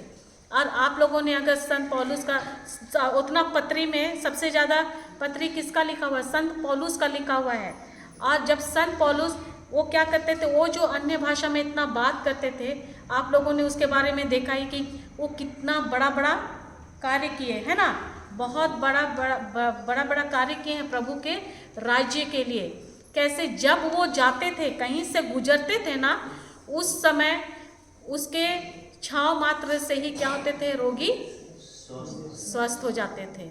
और आप लोगों ने अगर संत पौलुस का उतना पत्री में सबसे ज़्यादा पत्री किसका लिखा हुआ है? संत पौलुस का लिखा हुआ है। और जब संत पौलुस वो क्या करते थे, वो जो अन्य भाषा में इतना बात करते थे, आप लोगों ने उसके बारे में देखा ही कि वो कितना बड़ा बड़ा कार्य किए, है ना। बहुत बड़ा कार्य किए हैं प्रभु के राज्य के लिए। कैसे जब वो जाते थे, कहीं से गुजरते थे ना, उस समय उसके छांव मात्र से ही क्या होते थे? रोगी स्वस्थ हो जाते थे।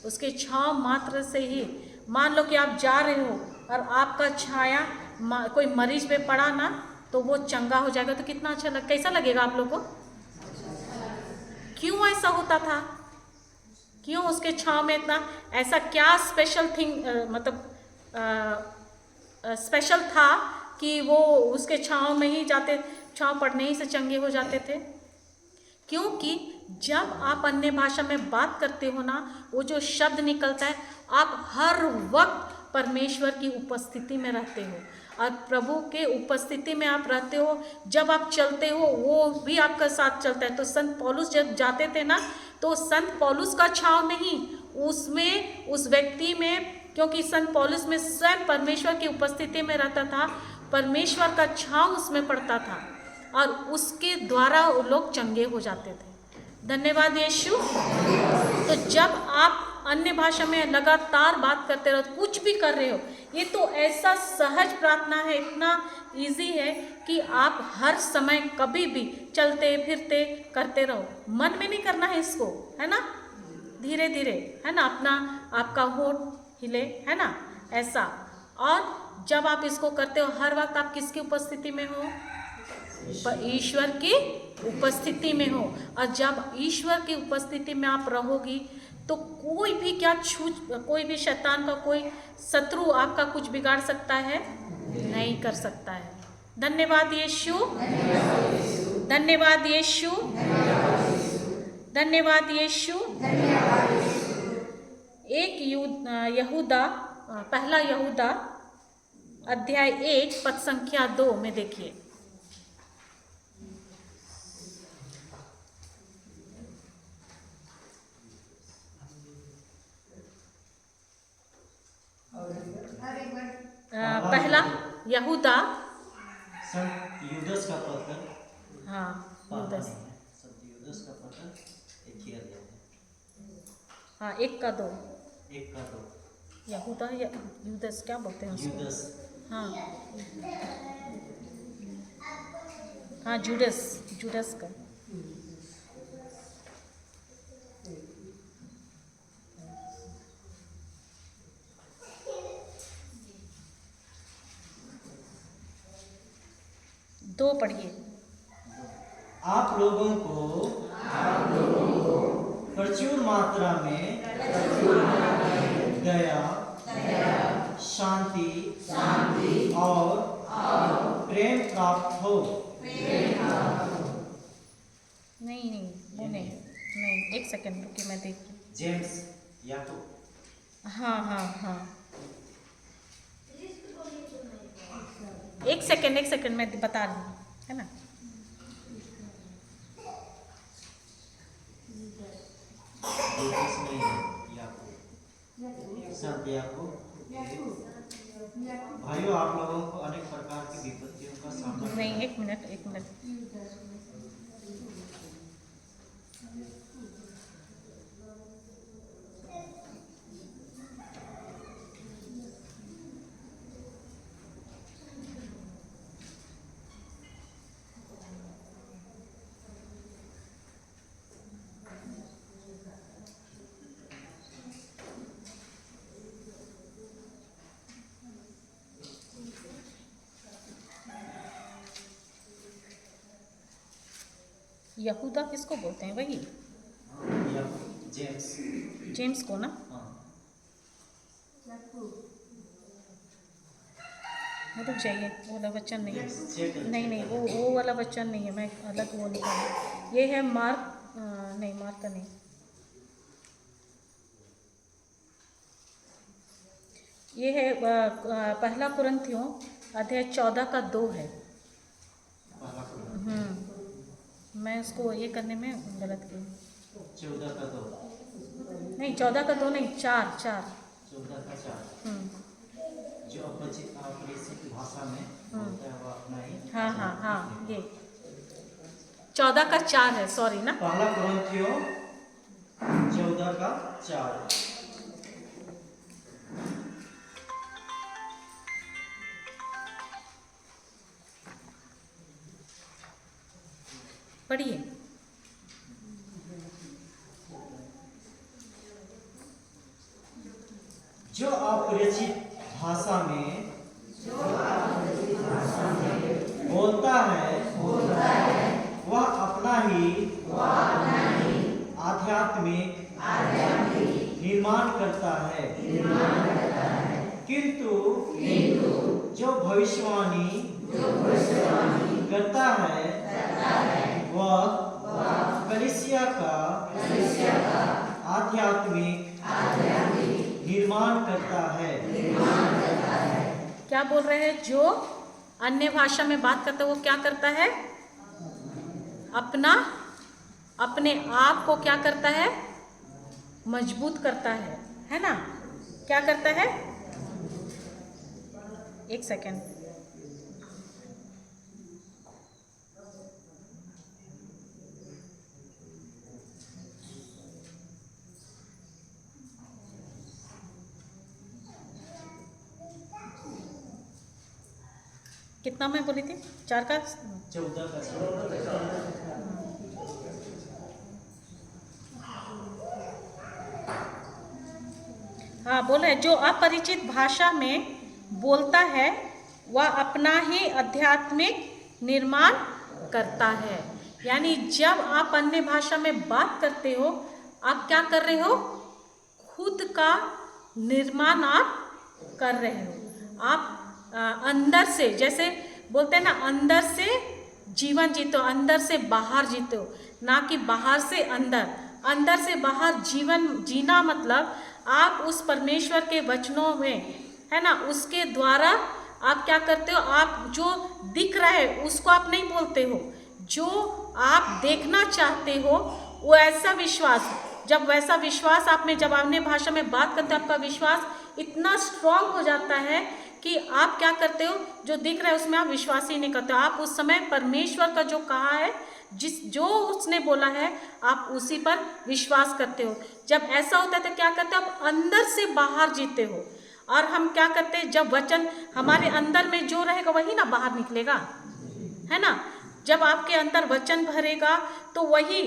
उसके छांव मात्र से ही, मान लो कि आप जा रहे हो और आपका छाया कोई मरीज पे पड़ा ना, तो वो चंगा हो जाएगा, तो कितना अच्छा कैसा लगेगा आप लोग को? क्यों ऐसा होता था? क्यों उसके छांव में इतना, ऐसा क्या स्पेशल थिंग स्पेशल था कि वो उसके छांव में ही जाते, छांव पड़ने ही से चंगे हो जाते थे? क्योंकि जब आप अन्य भाषा में बात करते हो ना, वो जो शब्द निकलता है, आप हर वक्त परमेश्वर की उपस्थिति में रहते हो और प्रभु के उपस्थिति में आप रहते हो। जब आप चलते हो वो भी आपका साथ चलता है। तो संत पौलुस जब जाते थे ना, तो संत पौलुस का छांव नहीं, उसमें, उस व्यक्ति में, क्योंकि संत पौलुस में स्वयं परमेश्वर की उपस्थिति में रहता था, परमेश्वर का छांव उसमें पड़ता था और उसके द्वारा वो लोग चंगे हो जाते थे। धन्यवाद यीशु। तो जब आप अन्य भाषा में लगातार बात करते रहो, कुछ भी कर रहे हो, ये तो ऐसा सहज प्रार्थना है, इतना इजी है कि आप हर समय कभी भी चलते फिरते करते रहो। मन में नहीं करना है इसको, है ना, धीरे धीरे, है ना, अपना आपका होठ हिले, है ना, ऐसा। और जब आप इसको करते हो, हर वक्त आप किसकी उपस्थिति में हो? ईश्वर की उपस्थिति में हो। और जब ईश्वर की उपस्थिति में आप रहोगी, तो कोई भी कोई भी शैतान का कोई शत्रु आपका कुछ बिगाड़ सकता है? नहीं कर सकता है। धन्यवाद यीशु, धन्यवाद यीशु, धन्यवाद यीशु। एक यहूदा, पहला यहूदा अध्याय 1 पद संख्या 2 में देखिए। पहला यहूदा, यूदस का पत्र, हाँ यूदस, यूदस का पत्र एक ही अध्याय है। हाँ 1 का 2, 1 का 2, यहूदा या यूदस क्या बोलते हैं उसको? यूदस, हाँ हाँ जूडस, जूडस का। दो पढ़िए। आप लोगों को प्रचुर मात्रा में दया, शांति और प्रेम प्राप्त हो। नहीं वो नहीं, एक सेकंड रुकिए, मैं देखती हूँ। जेम्स याकूब, हाँ एक सेकंड मैं बता रही हूँ, है ना। यूदस नहीं है। शांति आपको। भाइयों, आप लोगों को अनेक प्रकार की विपत्तियों का सामना नहीं, एक मिनट। यहूदा किसको बोलते हैं? वही या जेम्स। जेम्स को ना। हाँ, रुक जाइए, वो वाला वचन नहीं जेम्स है। चेक नहीं, वो वाला वचन नहीं है, मैं अलग वो निकाली। ये है मार्क, नहीं मार्क का नहीं, ये है पहला कुरिन्थियों अध्याय 14 का 2 है। पहला कुरिन्थियों मैं उसको ये करने में गलत की। 14 का 2 नहीं, 14 का 2 नहीं, 4। 14 का 4 जो अपरिचित भाषा में बोलता है वो अपना ही। हाँ, ये 14 का 4 है, सॉरी ना। पहला कुरिन्थियों 14 का 4। पढ़िए। जो अपरिचित भाषा में बोलता है वह अपना ही आध्यात्मिक निर्माण करता है, किंतु जो भविष्यवाणी करता है वह कलीसिया का आध्यात्मिक निर्माण करता है। क्या बोल रहे हैं? जो अन्य भाषा में बात करता है वो क्या करता है? अपने आप को क्या करता है? मजबूत करता है ना? क्या करता है? एक सेकेंड। कितना मैं बोली थी? 4 का 14 का। हाँ, बोले जो अपरिचित भाषा में बोलता है वह अपना ही आध्यात्मिक निर्माण करता है। यानी जब आप अन्य भाषा में बात करते हो, आप क्या कर रहे हो? खुद का निर्माण आप कर रहे हो। आप अंदर से, जैसे बोलते हैं ना, अंदर से जीवन जीते हो, अंदर से बाहर जीते हो, ना कि बाहर से अंदर। अंदर से बाहर जीवन जीना मतलब आप उस परमेश्वर के वचनों में, है ना, उसके द्वारा आप क्या करते हो? आप जो दिख रहा है उसको आप नहीं बोलते हो, जो आप देखना चाहते हो वो ऐसा विश्वास, जब वैसा विश्वास आप में, जब अन्य भाषा में बात करते हो, आपका विश्वास इतना स्ट्रांग हो जाता है कि आप क्या करते हो? जो दिख रहा है उसमें आप विश्वास ही नहीं करते हो। आप उस समय परमेश्वर का जो कहा है, जो उसने बोला है, आप उसी पर विश्वास करते हो। जब ऐसा होता है तो क्या करते हो? आप अंदर से बाहर जीते हो। और हम क्या करते हैं? जब वचन हमारे अंदर में जो रहेगा वही ना बाहर निकलेगा, है ना? जब आपके अंदर वचन भरेगा तो वही,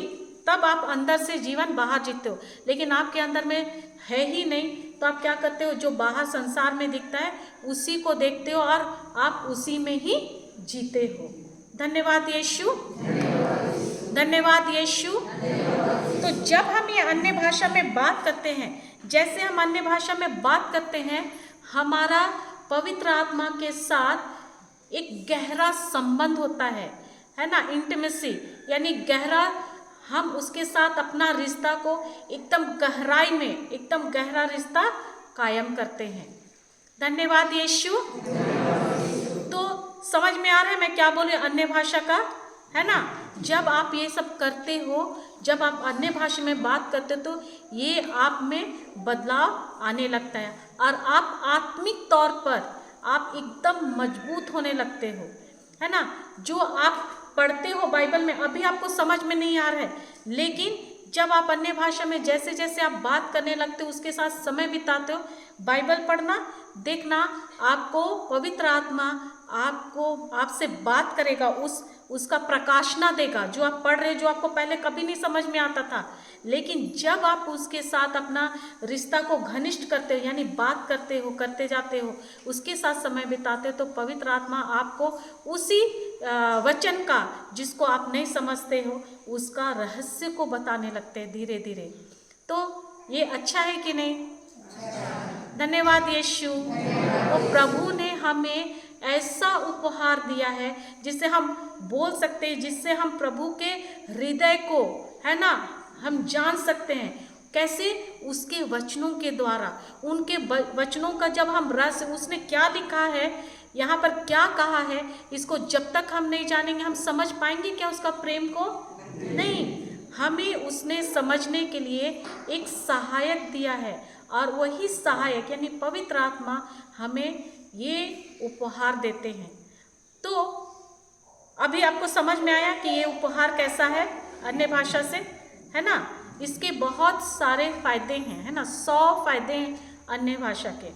तब आप अंदर से जीवन बाहर जीते हो। लेकिन आपके अंदर में है ही नहीं, तो आप क्या करते हो? जो बाहर संसार में दिखता है उसी को देखते हो और आप उसी में ही जीते हो। धन्यवाद यीशु, धन्यवाद यीशु। तो जब हम ये अन्य भाषा में बात करते हैं, जैसे हम अन्य भाषा में बात करते हैं, हमारा पवित्र आत्मा के साथ एक गहरा संबंध होता है ना, इंटीमेसी, यानी गहरा, हम उसके साथ अपना रिश्ता को एकदम गहराई में, एकदम गहरा रिश्ता कायम करते हैं। धन्यवाद यीशु। तो समझ में आ रहा है मैं क्या बोलूं अन्य भाषा का, है ना। जब आप ये सब करते हो, जब आप अन्य भाषा में बात करते हो तो ये आप में बदलाव आने लगता है और आप आत्मिक तौर पर आप एकदम मजबूत होने लगते हो, है ना। जो आप पढ़ते हो बाइबल में अभी आपको समझ में नहीं आ रहा है, लेकिन जब आप अन्य भाषा में जैसे जैसे आप बात करने लगते हो, उसके साथ समय बिताते हो, बाइबल पढ़ना, देखना, आपको पवित्र आत्मा आपसे बात करेगा, उसका प्रकाशना देगा। जो आप पढ़ रहे हो, जो आपको पहले कभी नहीं समझ में आता था, लेकिन जब आप उसके साथ अपना रिश्ता को घनिष्ठ करते हो, यानी बात करते हो, करते जाते हो, उसके साथ समय बिताते हो, तो पवित्र आत्मा आपको उसी वचन का, जिसको आप नहीं समझते हो, उसका रहस्य को बताने लगते हैं धीरे धीरे। तो ये अच्छा है कि नहीं? धन्यवाद यीशु। तो प्रभु ने हमें ऐसा उपहार दिया है जिससे हम बोल सकते हैं, जिससे हम प्रभु के हृदय को, है ना, हम जान सकते हैं। कैसे? उसके वचनों के द्वारा। उनके वचनों का जब हम रस, उसने क्या लिखा है, यहाँ पर क्या कहा है, इसको जब तक हम नहीं जानेंगे हम समझ पाएंगे क्या उसका प्रेम को? नहीं। हमें उसने समझने के लिए एक सहायक दिया है, और वही सहायक यानी पवित्र आत्मा हमें ये उपहार देते हैं। तो अभी आपको समझ में आया कि ये उपहार कैसा है अन्य भाषा से, है ना। इसके बहुत सारे फायदे हैं, है ना, 100 फायदे हैं अन्य भाषा के।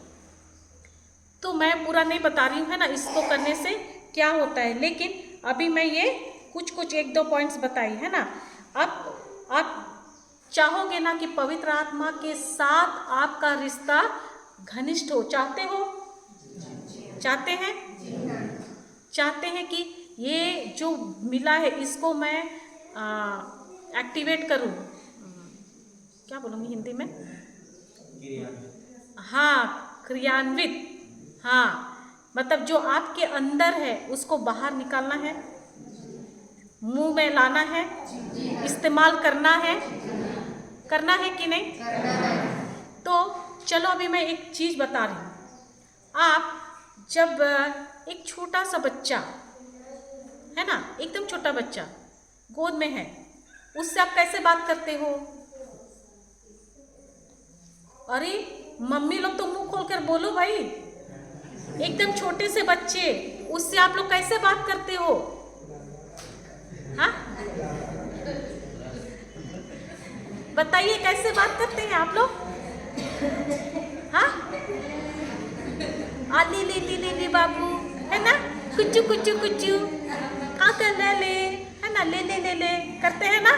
तो मैं पूरा नहीं बता रही हूँ, है ना, इसको करने से क्या होता है, लेकिन अभी मैं ये कुछ 1-2 पॉइंट्स बताई, है ना। अब आप चाहोगे ना कि पवित्र आत्मा के साथ आपका रिश्ता घनिष्ठ हो? चाहते हो? चाहते हैं? चाहते हैं कि ये जो मिला है इसको मैं एक्टिवेट करूं, क्या बोलूँगी हिंदी में? हाँ, क्रियान्वित। हाँ, मतलब जो आपके अंदर है उसको बाहर निकालना है, मुंह में लाना है, इस्तेमाल करना है कि नहीं? तो चलो अभी मैं एक चीज़ बता रही हूँ। आप जब एक छोटा सा बच्चा, है ना, एकदम छोटा बच्चा गोद में है, उससे आप कैसे बात करते हो? अरे मम्मी लोग तो मुंह खोलकर बोलो भाई। एकदम छोटे से बच्चे, उससे आप लोग कैसे बात करते हो? हाँ, बताइए कैसे बात करते हैं आप लोग? हाँ, आली ले बाबू, है ना, कुचू काका ले, है ना, ले करते हैं ना।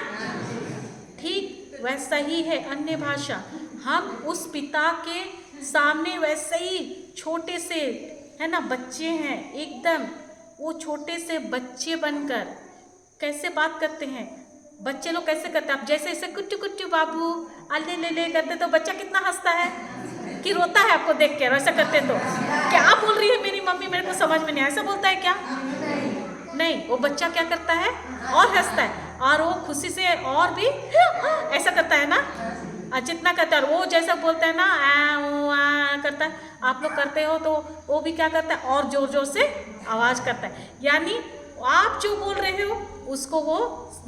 ठीक वैसा ही है अन्य भाषा। हम उस पिता के सामने वैसे ही छोटे से, है ना, बच्चे हैं, एकदम वो छोटे से बच्चे बनकर कैसे बात करते हैं। बच्चे लोग कैसे करते हैं? आप जैसे ऐसे कुट्टू बाबू अल्ले ले करते तो बच्चा कितना हंसता है कि रोता है आपको देख के। ऐसा करते तो क्या बोल रही है मेरी मम्मी, मेरे को समझ में नहीं, ऐसा बोलता है क्या? नहीं, वो बच्चा क्या करता है? और हंसता है, और वो खुशी से और भी ऐसा करता है ना, जितना करता है। वो जैसा बोलता है ना, आ करता है, आप लोग करते हो तो वो भी क्या करता है? और जोर से आवाज़ करता है। यानी आप जो बोल रहे हो उसको वो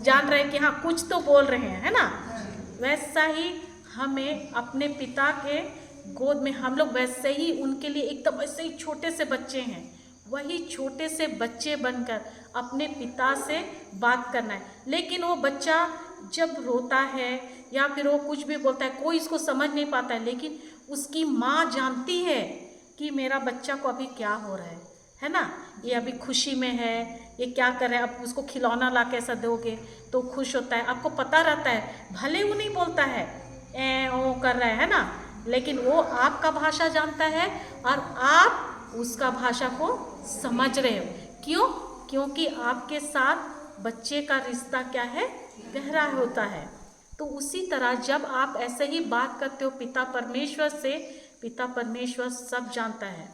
जान रहे हैं कि हाँ कुछ तो बोल रहे हैं, है ना। वैसा ही हमें अपने पिता के गोद में, हम लोग वैसे ही उनके लिए एकदम वैसे ही छोटे से बच्चे हैं, वही छोटे से बच्चे बनकर अपने पिता से बात करना है। लेकिन वो बच्चा जब रोता है या फिर वो कुछ भी बोलता है, कोई इसको समझ नहीं पाता है, लेकिन उसकी माँ जानती है कि मेरा बच्चा को अभी क्या हो रहा है ना, ये अभी खुशी में है, ये क्या कर रहा है। अब उसको खिलौना ला के ऐसा दोगे तो खुश होता है, आपको पता रहता है, भले वो नहीं बोलता है, ओ कर रहा है ना, लेकिन वो आपका भाषा जानता है और आप उसका भाषा को समझ रहे हो। क्यों? क्योंकि आपके साथ बच्चे का रिश्ता क्या है? गहरा होता है। तो उसी तरह जब आप ऐसे ही बात करते हो पिता परमेश्वर से, पिता परमेश्वर सब जानता है।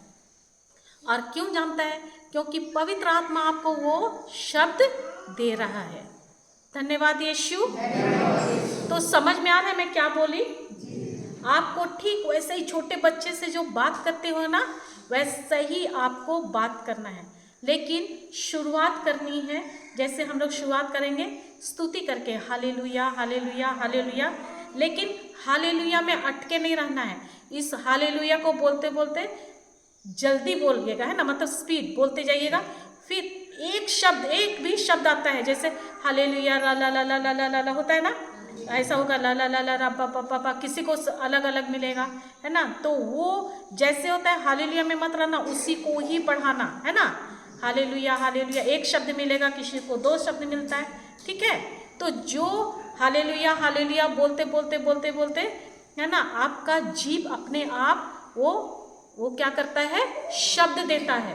और क्यों जानता है? क्योंकि पवित्र आत्मा आपको वो शब्द दे रहा है। धन्यवाद यीशु। तो समझ में आ रहा है मैं क्या बोली? आपको ठीक वैसे ही छोटे बच्चे से जो बात करते हो ना, वैसे ही आपको बात करना है। लेकिन शुरुआत करनी है, जैसे हम लोग शुरुआत करेंगे स्तुति करके, हालेलुया हालेलुया हालेलुया, लेकिन हालेलुया में अटके नहीं रहना है। इस हालेलुया को बोलते बोलते जल्दी बोलिएगा, है ना, मतलब स्पीड बोलते जाइएगा। फिर एक शब्द, एक भी शब्द आता है, जैसे हालेलुया ला ला ला ला ला ला ला होता है ना, ऐसा होगा ला ला ला ला रा पा पा पा पा, किसी को अलग अलग मिलेगा, है ना। तो वो जैसे होता है हालेलुया में मत रहना, उसी को ही पढ़ाना, है ना। हालेलुया हालेलुया एक शब्द मिलेगा, किसी को 2 शब्द मिलता है, ठीक है। तो जो हालेलुया हालेलुया बोलते बोलते बोलते बोलते, है ना, आपका जीभ अपने आप वो क्या करता है, शब्द देता है,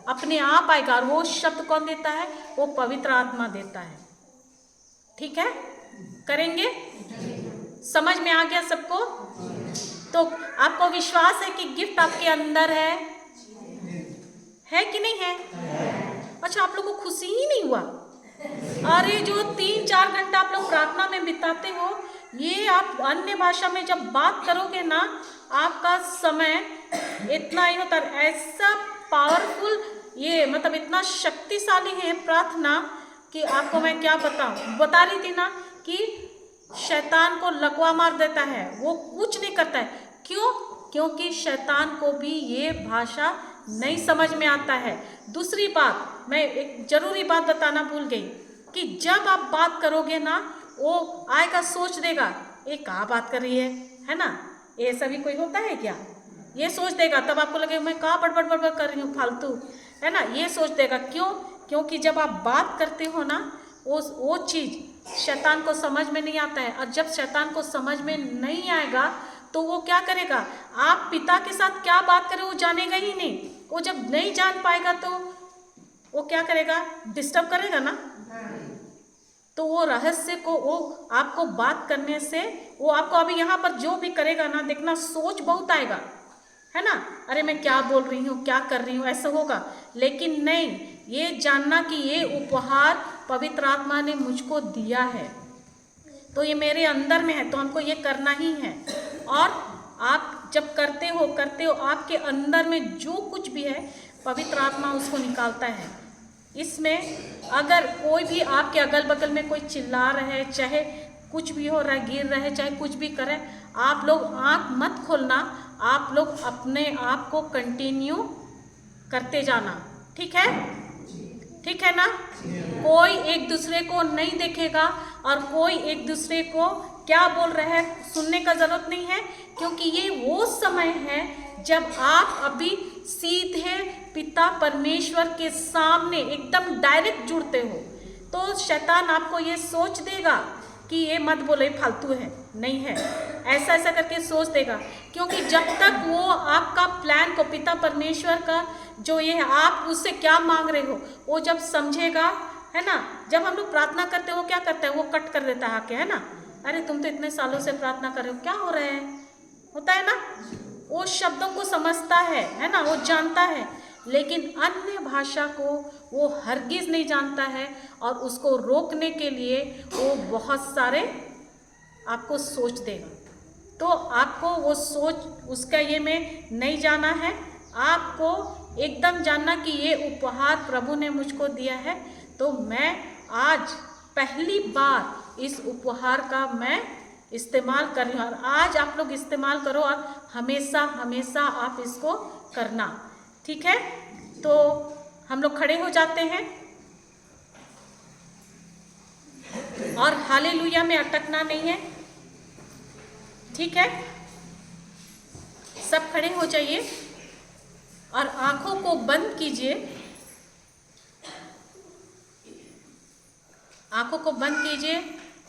अपने आप आएगा। और वो शब्द कौन देता है, वो पवित्र आत्मा देता है, ठीक है। करेंगे, समझ में आ गया सबको? तो आपको विश्वास है कि गिफ्ट आपके अंदर है कि नहीं है? अच्छा, आप लोग को खुशी ही नहीं हुआ? अरे जो 3-4 घंटा आप लोग प्रार्थना में बिताते हो, ये आप अन्य भाषा में जब बात करोगे ना, आपका समय इतना ही होता है। ऐसा पावरफुल, ये मतलब इतना शक्तिशाली है प्रार्थना कि आपको मैं क्या बताऊं। बता रही थी ना कि शैतान को लकवा मार देता है, वो कुछ नहीं करता है। क्यों? क्योंकि शैतान को भी ये भाषा नहीं समझ में आता है। दूसरी बात, मैं एक जरूरी बात बताना भूल गई कि जब आप बात करोगे ना, वो आएगा सोच देगा ये कहाँ बात कर रही है ना। ये सभी कोई होता है क्या? ये सोच देगा, तब आपको लगे मैं कहाँ बड़बड़ बड़बड़ कर रही हूँ फालतू, है ना, ये सोच देगा। क्यों? क्योंकि जब आप बात करते हो ना, वो चीज़ शैतान को समझ में नहीं आता है। और जब शैतान को समझ में नहीं आएगा तो वो क्या करेगा, आप पिता के साथ क्या बात करें वो जानेगा ही नहीं। वो जब नहीं जान पाएगा तो वो क्या करेगा, डिस्टर्ब करेगा ना। तो वो रहस्य को, वो आपको बात करने से, वो आपको अभी यहाँ पर जो भी करेगा ना, देखना सोच बहुत आएगा, है ना। अरे मैं क्या बोल रही हूँ, क्या कर रही हूँ, ऐसा होगा। लेकिन नहीं, ये जानना कि ये उपहार पवित्र आत्मा ने मुझको दिया है, तो ये मेरे अंदर में है, तो हमको ये करना ही है। और आप जब करते हो आपके अंदर में जो कुछ भी है, पवित्र आत्मा उसको निकालता है। इसमें अगर कोई भी आपके अगल बगल में कोई चिल्ला रहे, चाहे कुछ भी हो रहा है, गिर रहे, चाहे कुछ भी करे, आप लोग आँख मत खोलना, आप लोग अपने आप को कंटिन्यू करते जाना, ठीक है? ठीक है ना। कोई एक दूसरे को नहीं देखेगा और कोई एक दूसरे को क्या बोल रहे हैं सुनने का जरूरत नहीं है, क्योंकि ये वो समय है जब आप अभी सीधे पिता परमेश्वर के सामने एकदम डायरेक्ट जुड़ते हो। तो शैतान आपको ये सोच देगा कि ये मत बोलो, ये फालतू है, नहीं है, ऐसा ऐसा करके सोच देगा। क्योंकि जब तक वो आपका प्लान को, पिता परमेश्वर का जो ये है, आप उससे क्या मांग रहे हो, वो जब समझेगा, है ना। जब हम लोग प्रार्थना करते हो क्या करता है, वो कट कर देता है आके, है ना। अरे तुम तो इतने सालों से प्रार्थना कर रहे हो, क्या हो रहा है, होता है ना। वो शब्दों को समझता है ना, वो जानता है, लेकिन अन्य भाषा को वो हरगिज नहीं जानता है। और उसको रोकने के लिए वो बहुत सारे आपको सोच देगा। तो आपको वो सोच, उसका ये में नहीं जाना है। आपको एकदम जानना कि ये उपहार प्रभु ने मुझको दिया है, तो मैं आज पहली बार इस उपहार का मैं इस्तेमाल कर रही हूँ। और आज आप लोग इस्तेमाल करो और हमेशा हमेशा आप इसको करना, ठीक है। तो हम लोग खड़े हो जाते हैं और हालेलुया में अटकना नहीं है, ठीक है। सब खड़े हो जाइए और आंखों को बंद कीजिए, आंखों को बंद कीजिए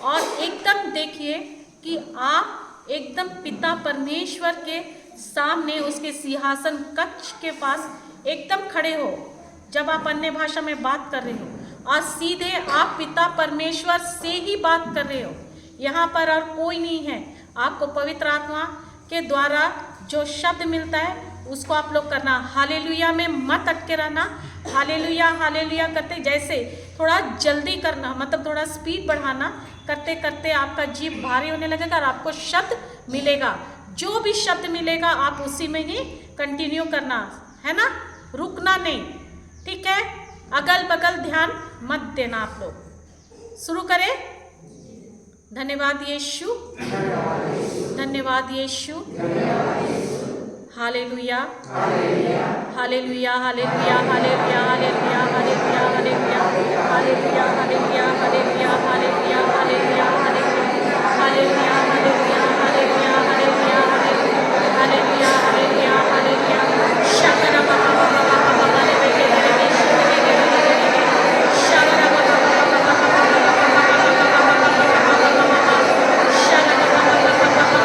और एकदम देखिए कि आप एकदम पिता परमेश्वर के सामने, उसके सिंहासन कक्ष के पास एकदम खड़े हो। जब आप अन्य भाषा में बात कर रहे हो और सीधे आप पिता परमेश्वर से ही बात कर रहे हो, यहाँ पर और कोई नहीं है। आपको पवित्र आत्मा के द्वारा जो शब्द मिलता है उसको आप लोग करना। हालेलुया में मत अटके रहना, हालेलुया हालेलुया करते, जैसे थोड़ा जल्दी करना, मतलब थोड़ा स्पीड बढ़ाना। करते करते आपका जीभ भारी होने लगेगा और आपको शब्द मिलेगा। जो भी शब्द मिलेगा आप उसी में ही कंटिन्यू करना, है ना, रुकना नहीं, ठीक है। अगल बगल ध्यान मत देना आप लोग। शुरू करें। धन्यवाद यीशु, धन्यवाद यीशु, हालेलुया, हालेलुया, हालेलुया, हालेलुया, हालेलुया, हालेलुया, हालेलुया, हालेलुया, हालेलुया, हालेलुया, हालेलुया, हालेलुया, हालेलुया, हालेलुया, हालेलुया, हालेलुया, हालेलुया, हालेलुया, हालेलुया। शकर बाबा बाबा बाबा बाबा रे बेटे रे बेटे रे बेटे शकर बाबा बाबा बाबा बाबा शकर बाबा बाबा बाबा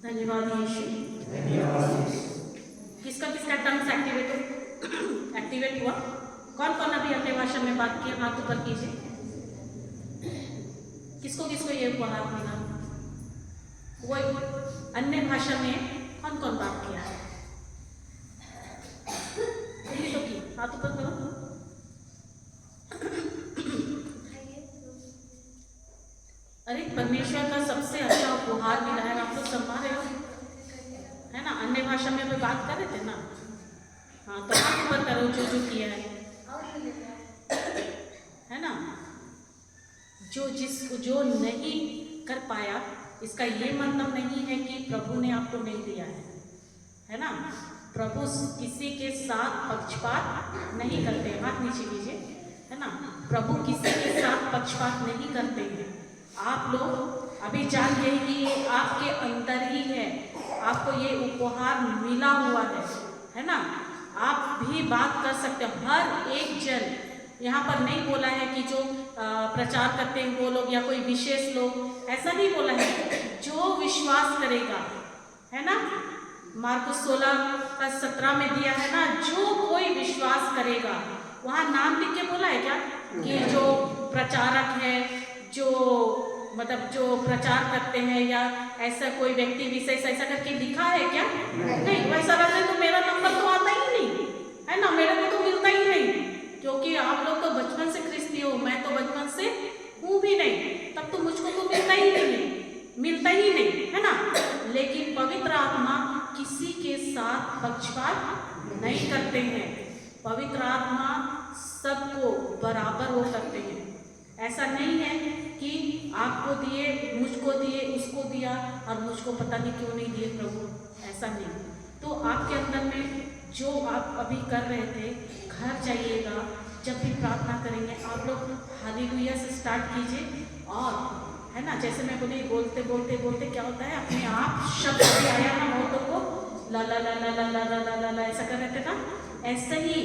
धन्यवाद यीशु। किसका किसका टंग्स एक्टिवेट हुआ? कौन कौन अभी अपने भाषा में बात किया? हाथ ऊपर कीजिए। किसको किसको ये हुआ हाथ मिला? वो अन्य भाषा में कौन कौन बात किया है? तो की हाथ ऊपर करो। अरे परमेश्वर का सबसे अच्छा उपहार मिला है, आप लोग सम्मा रहे हो, भाषा में अभी बात कर रहे थे ना। हाँ, तो हाथ ऊपर करो जो जो किया है ना। जो नहीं कर पाया, इसका ये मतलब नहीं है कि प्रभु ने आपको नहीं दिया है ना। प्रभु किसी के साथ पक्षपात नहीं करते। हाथ नीचे कीजिए, है ना। प्रभु किसी के साथ पक्षपात नहीं करते हैं। आप लोग अभी जान गए कि ये आपके अंदर ही है, आपको ये उपहार मिला हुआ है ना। आप भी बात कर सकते हो। हर एक जन, यहाँ पर नहीं बोला है कि जो प्रचार करते हैं वो लोग या कोई विशेष लोग, ऐसा नहीं बोला है। जो विश्वास करेगा, है ना। मार्कुस 16:17 में दिया है ना, जो कोई विश्वास करेगा। वहाँ नाम लिख के बोला है क्या कि जो प्रचारक है, जो मतलब जो प्रचार करते हैं, या ऐसा कोई व्यक्ति विशेष ऐसा करके लिखा है क्या? नहीं। वैसा रहता तो मेरा नंबर तो आता ही नहीं, है ना। मेरे को तो मिलता ही नहीं, क्योंकि आप लोग तो बचपन से ख्रिस्ती हो, मैं तो बचपन से हूँ भी नहीं, तब तो मुझको तो मिलता ही नहीं, है ना। लेकिन पवित्र आत्मा किसी के साथ पक्षपात नहीं करते हैं। पवित्र आत्मा सबको बराबर वो करते हैं। ऐसा नहीं है कि आपको दिए, मुझको दिए, उसको दिया और मुझको पता नहीं क्यों नहीं दिए प्रभु, ऐसा नहीं। तो आपके अंदर में जो आप अभी कर रहे थे, घर जाइएगा, जब भी प्रार्थना करेंगे आप लोग हालेलुया से स्टार्ट कीजिए। और है ना, जैसे मैं बोली बोलते बोलते बोलते क्या होता है, अपने आप शब्द भी आया ना बहुतों को, ला ला ला ला ला ला ला ला ला ला ऐसा कर रहे थे ना, ऐसे ही।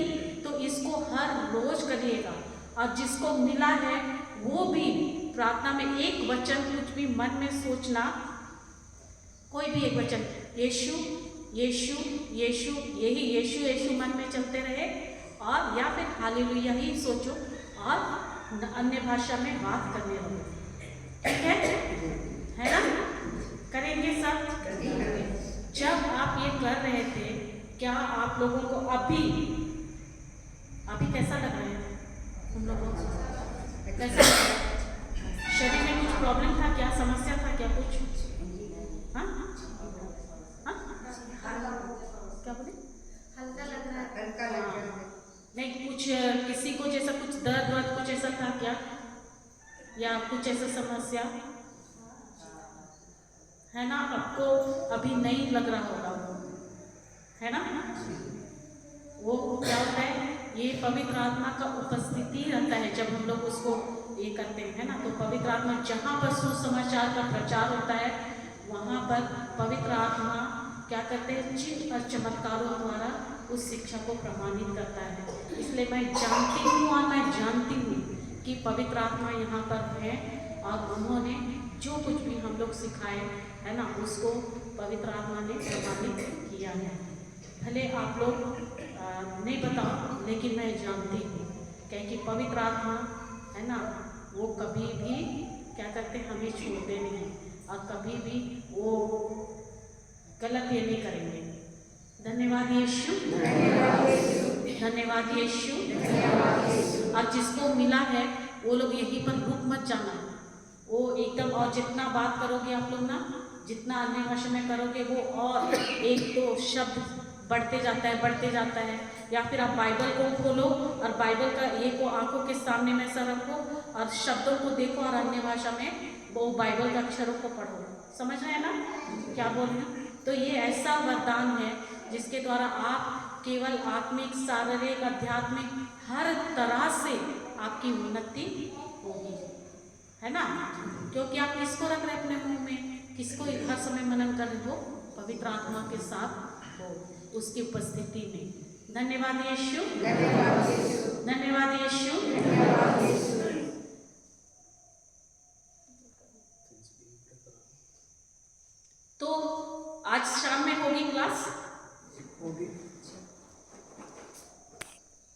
तो इसको हर रोज करिएगा। और जिसको मिला है वो भी प्रार्थना में एक वचन कुछ भी मन में सोचना, कोई भी एक वचन, यीशु यीशु यीशु, यही यीशु यीशु मन में चलते रहे, और या फिर हालेलुया ही सोचो और अन्य भाषा में बात करने लगो। ठीक है ना। करेंगे सब। जब आप ये कर रहे थे, क्या आप लोगों को अभी कैसा लग रहा है? तुम लोगों को कैसा लग रहा है? शरीर में कुछ प्रॉब्लम था क्या? समस्या था क्या कुछ? हाँ हाँ, क्या बोले? हल्का लग रहा है। नहीं, कुछ किसी को जैसा कुछ दर्द कुछ ऐसा था क्या, या कुछ ऐसा समस्या है ना? आपको अभी नहीं लग रहा होगा, है ना। वो क्या होता है, ये पवित्र आत्मा का उपस्थिति रहता है जब हम लोग उसको ये करते हैं, है ना। तो पवित्र आत्मा जहाँ पर सुसमाचार का प्रचार होता है, वहाँ पर पवित्र आत्मा क्या करते हैं, चिन्ह और चमत्कारों द्वारा उस शिक्षा को प्रमाणित करता है। इसलिए मैं जानती हूँ और मैं जानती हूँ कि पवित्र आत्मा यहाँ पर है, और उन्होंने जो कुछ भी हम लोग सिखाए, है ना, उसको पवित्र आत्मा ने प्रमाणित किया है। भले आप लोग नहीं बताओ, लेकिन मैं जानती हूँ, क्योंकि पवित्र आत्मा है ना, वो कभी भी क्या करते, हमें छोड़ते नहीं, और कभी भी वो गलत ये नहीं करेंगे। धन्यवाद यीशु, धन्यवाद यीशु। और जिसको मिला है वो लोग यहीं पर रुक मत जाना, वो एकदम। और जितना बात करोगे आप लोग ना, जितना अन्य भाषा में करोगे, वो और एक दो शब्द बढ़ते जाता है। या फिर आप बाइबल को खोलो और बाइबल का एक को आंखों के सामने में ऐसा रखो और शब्दों को देखो, और अन्य भाषा में वो बाइबल के अक्षरों को पढ़ो। समझ रहे हैं ना क्या बोल रहे हैं? तो ये ऐसा वरदान है जिसके द्वारा आप केवल आत्मिक, शारीरिक, आध्यात्मिक हर तरह से आपकी उन्नति होगी, है ना। क्योंकि आप किसको रख रहे अपने मुंह में, किसको हर समय मनन कर रहे हो? पवित्र आत्मा के साथ हो, उसकी उपस्थिति में। धन्यवाद यीशु, धन्यवाद यीशु। तो आज शाम में होगी क्लास? होगी।